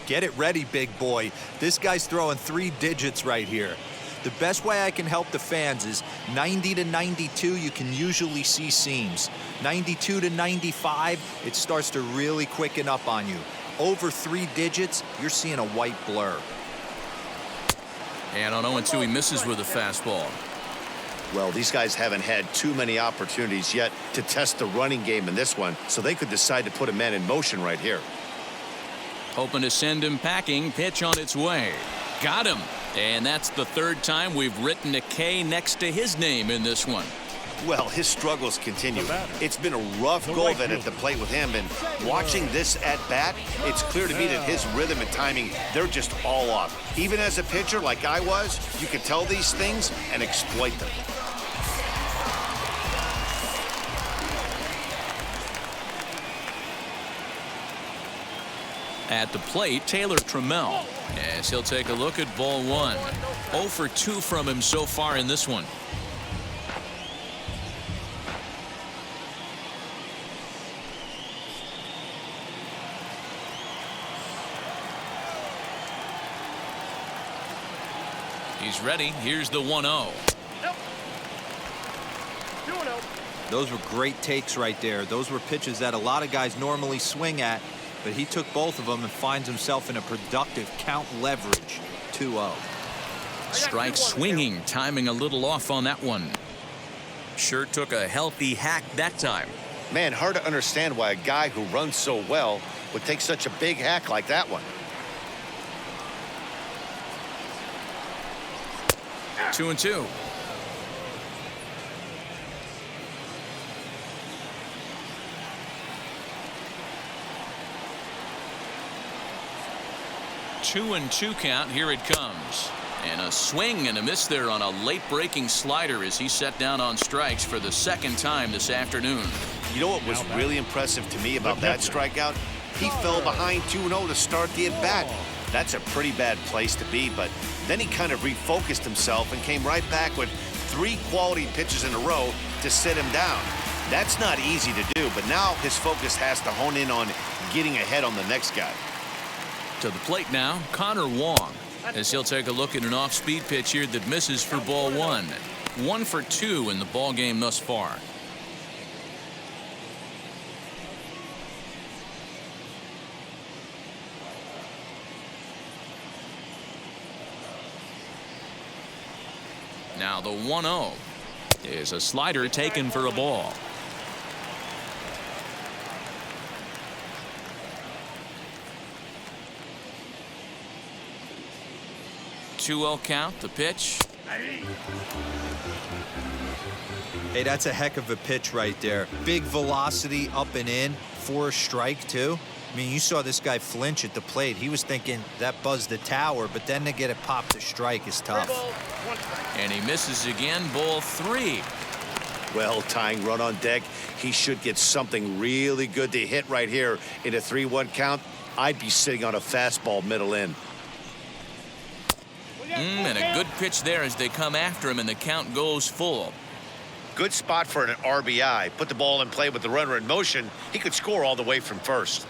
[SPEAKER 6] Get it ready, big boy. This guy's throwing 3 digits right here. The best way I can help the fans is 90 to 92, you can usually see seams. 92 to 95, it starts to really quicken up on you. Over 3 digits, you're seeing a white blur.
[SPEAKER 4] And on 0-2, he misses with a fastball.
[SPEAKER 5] Well, these guys haven't had too many opportunities yet to test the running game in this one, so they could decide to put a man in motion right here.
[SPEAKER 4] Hoping to send him packing. Pitch on its way. Got him. And that's the 3rd time we've written a K next to his name in this one.
[SPEAKER 5] Well, his struggles continue. It's been a rough go of it at the plate with him, and watching this at bat, it's clear to me that his rhythm and timing, they're just all off. Even as a pitcher like I was, you can tell these things and exploit them.
[SPEAKER 4] At the plate, Taylor Trammell, as he'll take a look at ball 1. 0 for 2 from him so far in this one. He's ready. Here's the 1-0.
[SPEAKER 6] Those were great takes right there. Those were pitches that a lot of guys normally swing at, but he took both of them and finds himself in a productive count leverage. 2-0.
[SPEAKER 4] Strike swinging, timing a little off on that one. Sure took a healthy hack that time.
[SPEAKER 5] Man, hard to understand why a guy who runs so well would take such a big hack like that one.
[SPEAKER 4] 2-2. Two and 2 count. Here it comes. And a swing and a miss there on a late breaking slider as he set down on strikes for the 2nd time this afternoon.
[SPEAKER 5] You know what was really impressive to me about that strikeout? He fell behind 2-0 to start the at-bat. That's a pretty bad place to be, but then he kind of refocused himself and came right back with 3 quality pitches in a row to sit him down. That's not easy to do, but now his focus has to hone in on getting ahead on the next guy.
[SPEAKER 4] To the plate now, Connor Wong, as he'll take a look at an off-speed pitch here that misses for ball 1. 1 for 2 in the ball game thus far. Now the 1-0 is a slider taken for a ball. 2-0 count. The pitch.
[SPEAKER 6] Hey, that's a heck of a pitch right there. Big velocity up and in for a strike, too. I mean, you saw this guy flinch at the plate. He was thinking that buzzed the tower, but then to get it popped to strike is tough.
[SPEAKER 4] And he misses again. Ball 3.
[SPEAKER 5] Well, tying run on deck. He should get something really good to hit right here in a 3-1 count. I'd be sitting on a fastball middle in.
[SPEAKER 4] And a good pitch there as they come after him, and the count goes full.
[SPEAKER 5] Good spot for an RBI. Put the ball in play with the runner in motion. He could score all the way from first.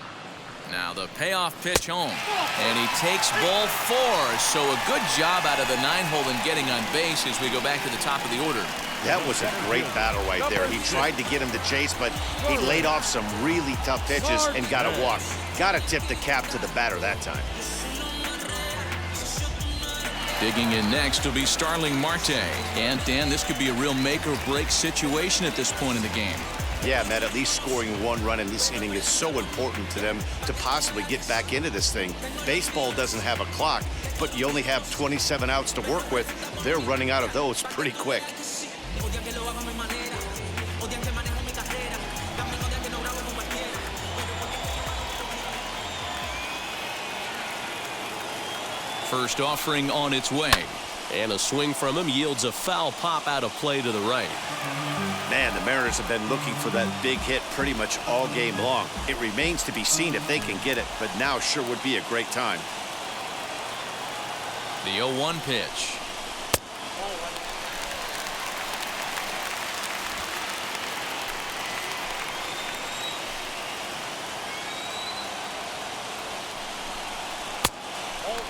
[SPEAKER 4] Now the payoff pitch home, and he takes ball 4. So a good job out of the 9-hole in getting on base as we go back to the top of the order.
[SPEAKER 5] That was a great battle right there. He tried to get him to chase, but he laid off some really tough pitches and got a walk. Got to tip the cap to the batter that time.
[SPEAKER 4] Digging in next will be Starling Marte. And Dan, this could be a real make or break situation at this point in the game.
[SPEAKER 5] Yeah, Matt, at least scoring 1 run in this inning is so important to them to possibly get back into this thing. Baseball doesn't have a clock, but you only have 27 outs to work with. They're running out of those pretty quick.
[SPEAKER 4] First offering on its way. And a swing from him yields a foul pop out of play to the right.
[SPEAKER 5] Man, the Mariners have been looking for that big hit pretty much all game long. It remains to be seen if they can get it, but now sure would be a great time.
[SPEAKER 4] The 0-1 pitch.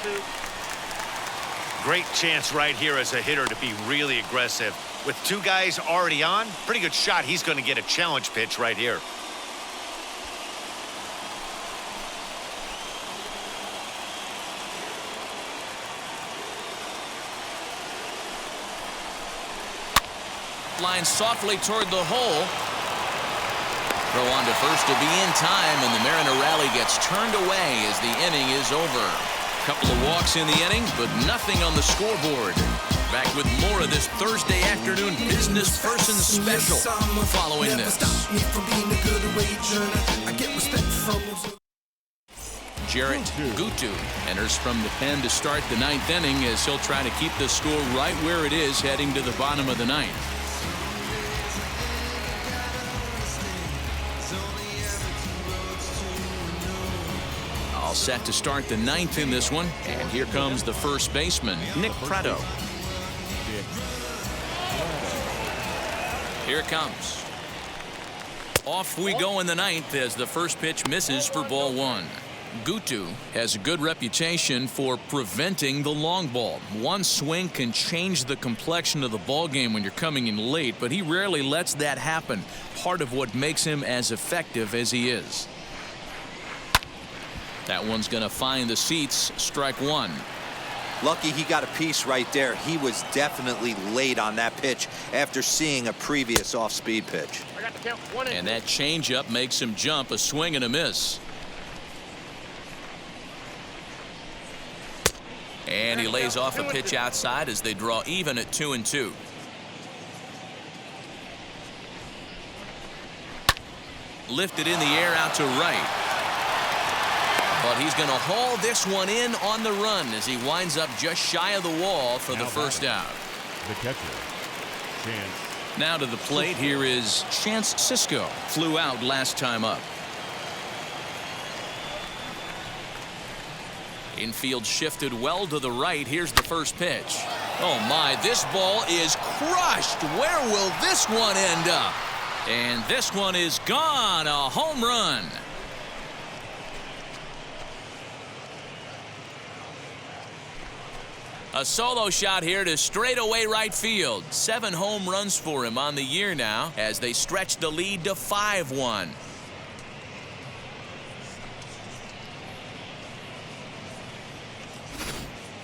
[SPEAKER 1] 2.
[SPEAKER 5] Great chance right here as a hitter to be really aggressive. With 2 guys already on, pretty good shot. He's going to get a challenge pitch right here.
[SPEAKER 4] Line softly toward the hole. Throw on to first to be in time, and the Mariner rally gets turned away as the inning is over. Couple of walks in the inning, but nothing on the scoreboard. Back with more of this Thursday afternoon business person special following this. Jarrett Gutu enters from the pen to start the 9th inning as he'll try to keep the score right where it is heading to the bottom of the 9th. All set to start the 9th in this one, and here comes the first baseman, Nick Prado. Here it comes. Off we go in the 9th as the first pitch misses for ball 1. Gutu has a good reputation for preventing the long ball. One swing can change the complexion of the ball game when you're coming in late, but he rarely lets that happen. Part of what makes him as effective as he is. That one's going to find the seats. Strike 1.
[SPEAKER 6] Lucky he got a piece right there. He was definitely late on that pitch after seeing a previous off-speed pitch.
[SPEAKER 1] I got to count 1 and
[SPEAKER 4] And that changeup makes him jump. A swing and a miss. And he lays off a pitch outside as they draw even at 2-2. Lifted in the air out to right. But he's going to haul this one in on the run as he winds up just shy of the wall for the first out.
[SPEAKER 7] The catcher, Chance.
[SPEAKER 4] Now to the plate, here is Chance Cisco. Flew out last time up. Infield shifted well to the right. Here's the first pitch. Oh my, this ball is crushed. Where will this one end up? And this one is gone. A home run. A solo shot here to straightaway right field. 7 home runs for him on the year now as they stretch the lead to 5-1.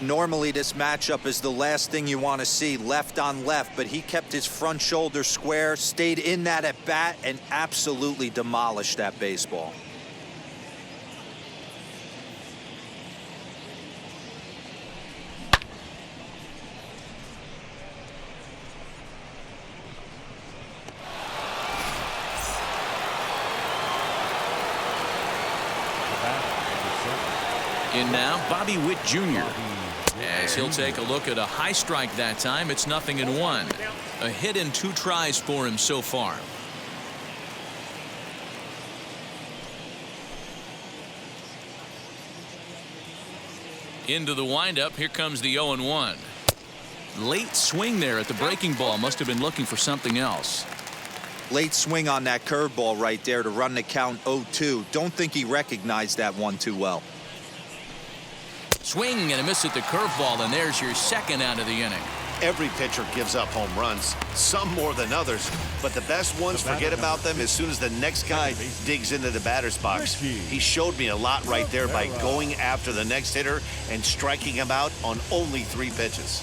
[SPEAKER 6] Normally this matchup is the last thing you want to see, left on left, but he kept his front shoulder square, stayed in that at bat, and absolutely demolished that baseball.
[SPEAKER 4] In now, Bobby Witt Jr. As he'll take a look at a high strike that time. It's 0-1. A hit in 2 tries for him so far. Into the windup. Here comes the 0-1. Late swing there at the breaking ball. Must have been looking for something else.
[SPEAKER 6] Late swing on that curveball right there to run the count 0-2. Don't think he recognized that one too well.
[SPEAKER 4] Swing and a miss at the curveball, and there's your second out of the inning.
[SPEAKER 5] Every pitcher gives up home runs, some more than others, but the best ones forget about them as soon as the next guy digs into the batter's box. He showed me a lot right there by going after the next hitter and striking him out on only 3 pitches.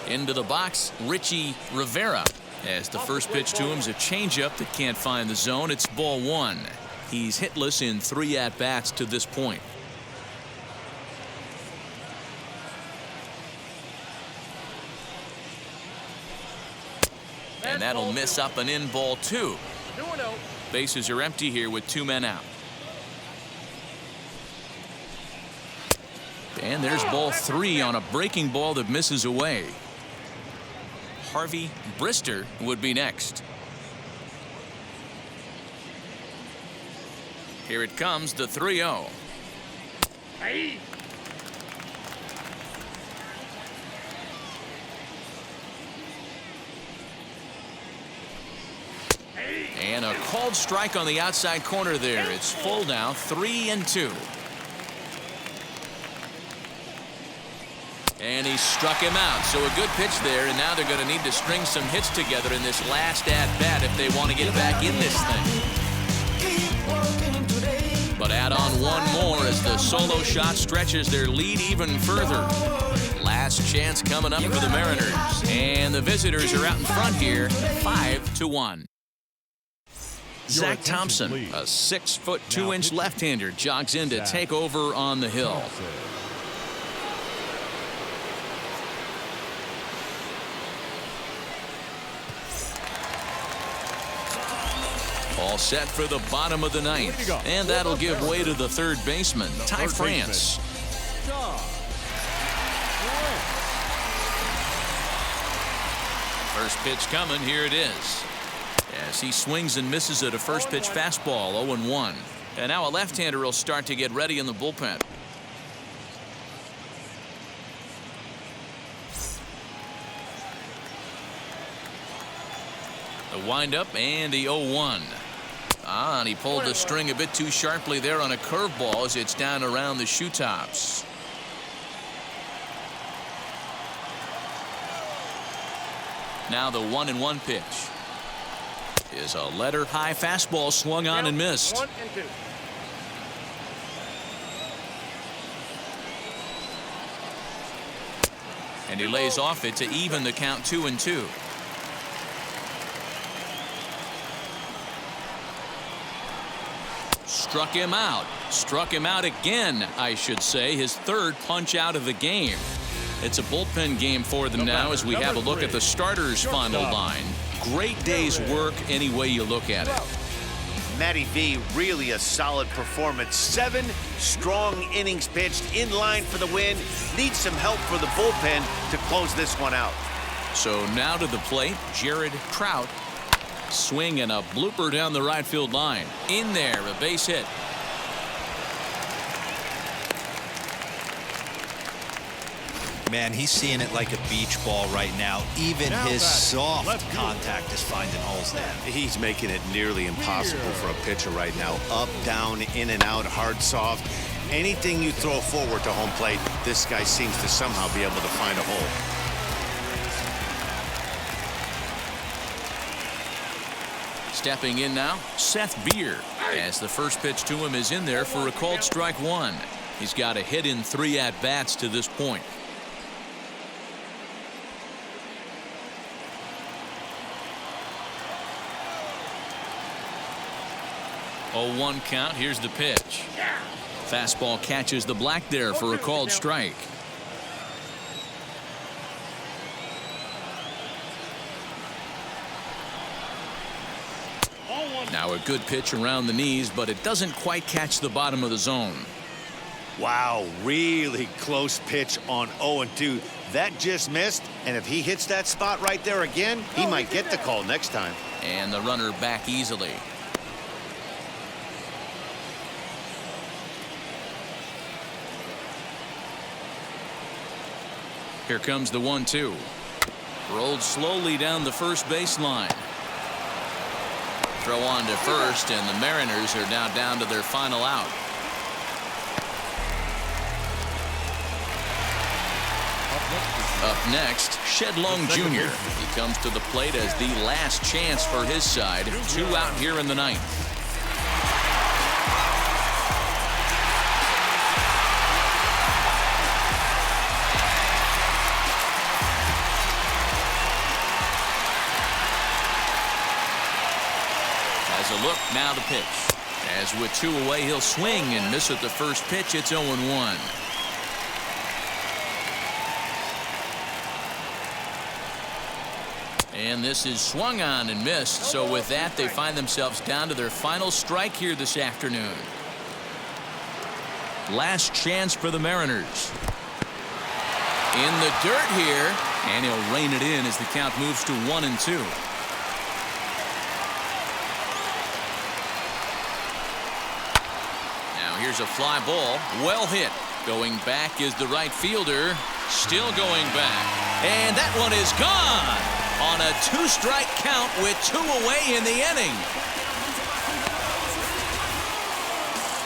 [SPEAKER 4] Into the box, Richie Rivera. As the first pitch to him is a changeup that can't find the zone. It's ball 1. He's hitless in 3 at-bats to this point. And that'll miss up and in ball 2.
[SPEAKER 1] 2-0.
[SPEAKER 4] Bases are empty here with 2 men out. And there's ball 3 on a breaking ball that misses away. Harvey Brister would be next. Here it comes, the 3-0.
[SPEAKER 1] Hey.
[SPEAKER 4] And a called strike on the outside corner there. It's full now, 3-2. And he struck him out. So a good pitch there, and now they're going to need to string some hits together in this last at-bat if they want to get back in this thing. But add on one more as the solo shot stretches their lead even further. Last chance coming up for the Mariners. And the visitors are out in front here, 5-1. Zach Thompson, a 6'2" left-hander, jogs in to take over on the hill. All set for the bottom of the ninth. And that'll give way to the third baseman, Ty France. First pitch coming, here it is. As he swings and misses at a first pitch fastball, 0-1. And now a left-hander will start to get ready in the bullpen. The windup and the 0-1. And he pulled the string a bit too sharply there on a curveball as it's down around the shoe tops. Now the 1-1 pitch is a letter high fastball swung on and missed.
[SPEAKER 1] 1-2.
[SPEAKER 4] And he lays off it to even the count 2-2. Struck him out. Struck him out again, I should say. His third punch out of the game. It's a bullpen game for them now as we have a look at the starters' final line. Great day's work any way you look at it.
[SPEAKER 5] Matty V, really a solid performance. 7 strong innings pitched, in line for the win. Needs some help for the bullpen to close this one out.
[SPEAKER 4] So now to the plate, Jared Trout. Swing and a blooper down the right field line. In there, a base hit.
[SPEAKER 6] Man, he's seeing it like a beach ball right now. Even his soft contact is finding holes there.
[SPEAKER 8] He's making it nearly impossible for a pitcher right now. Up, down, in and out, hard, soft. Anything you throw forward to home plate, this guy seems to somehow be able to find a hole.
[SPEAKER 4] Stepping in now, Seth Beer, as the first pitch to him is in there for a called strike 1. He's got a hit in 3 at-bats to this point. 0-1 count. Here's the pitch. Fastball catches the black there for a called strike. Now a good pitch around the knees, but it doesn't quite catch the bottom of the zone.
[SPEAKER 5] Wow, really close pitch on 0-2. That just missed, and if he hits that spot right there again, he might get the call next time.
[SPEAKER 4] And the runner back easily. Here comes the 1-2. Rolled slowly down the first baseline. Throw on to first, and the Mariners are now down to their final out. Up next, Shed Long Jr. He comes to the plate as the last chance for his side. 2 out here in the ninth. A look, now the pitch. As with 2 away, he'll swing and miss at the first pitch. It's 0-1. And this is swung on and missed. So with that, they find themselves down to their final strike here this afternoon. Last chance for the Mariners. In the dirt here, and he'll rein it in as the count moves to 1-2. Here's a fly ball, well hit. Going back is the right fielder, still going back. And that one is gone. on a 2-strike count with 2 away in the inning.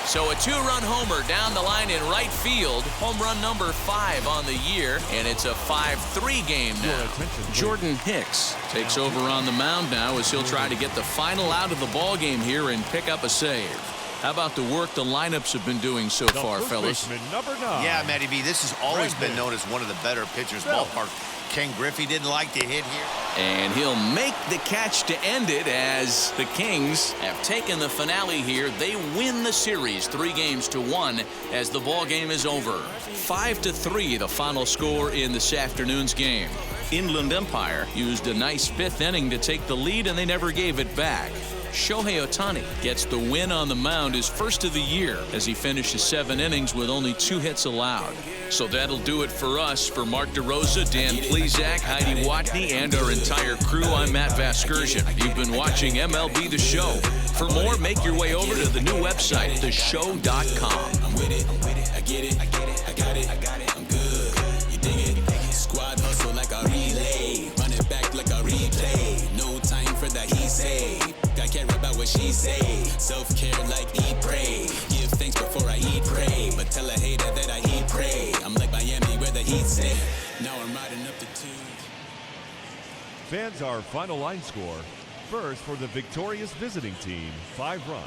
[SPEAKER 4] So a 2-run homer down the line in right field. Home run number 5 on the year, and it's a 5-3 game now. Jordan Hicks takes over on the mound now as he'll try to get the final out of the ball game here and pick up a save. How about the work the lineups have been doing so far, fellas?
[SPEAKER 7] Number 9.
[SPEAKER 8] Yeah, Matty V, this has always been known as one of the better pitchers' ballpark. Ken Griffey didn't like to hit here.
[SPEAKER 4] And he'll make the catch to end it as the Kings have taken the finale here. They win the series 3-1 as the ball game is over. 5-3 the final score in this afternoon's game. Inland Empire used a nice 5th inning to take the lead, and they never gave it back. Shohei Ohtani gets the win on the mound, his first of the year, as he finishes 7 innings with only 2 hits allowed. So that'll do it for us. For Mark DeRosa, Dan Plesac, Heidi Watney, and our entire crew, I'm Matt Vasgersian. You've been watching MLB The Show. For more, make your way over to the new website, theshow.com.
[SPEAKER 9] I'm with it, I get it, I got it, I'm good. You dig it? Squad hustle like a relay, run it back like a replay. No time for the he say. I care about what she say. Self-care like eat, pray. Give thanks before I eat, pray. But tell a hater that I eat, pray. I'm like Miami where the heat stay. Now I'm riding up the tube.
[SPEAKER 7] Fans, our final line score. First, for the victorious visiting team, 5 runs.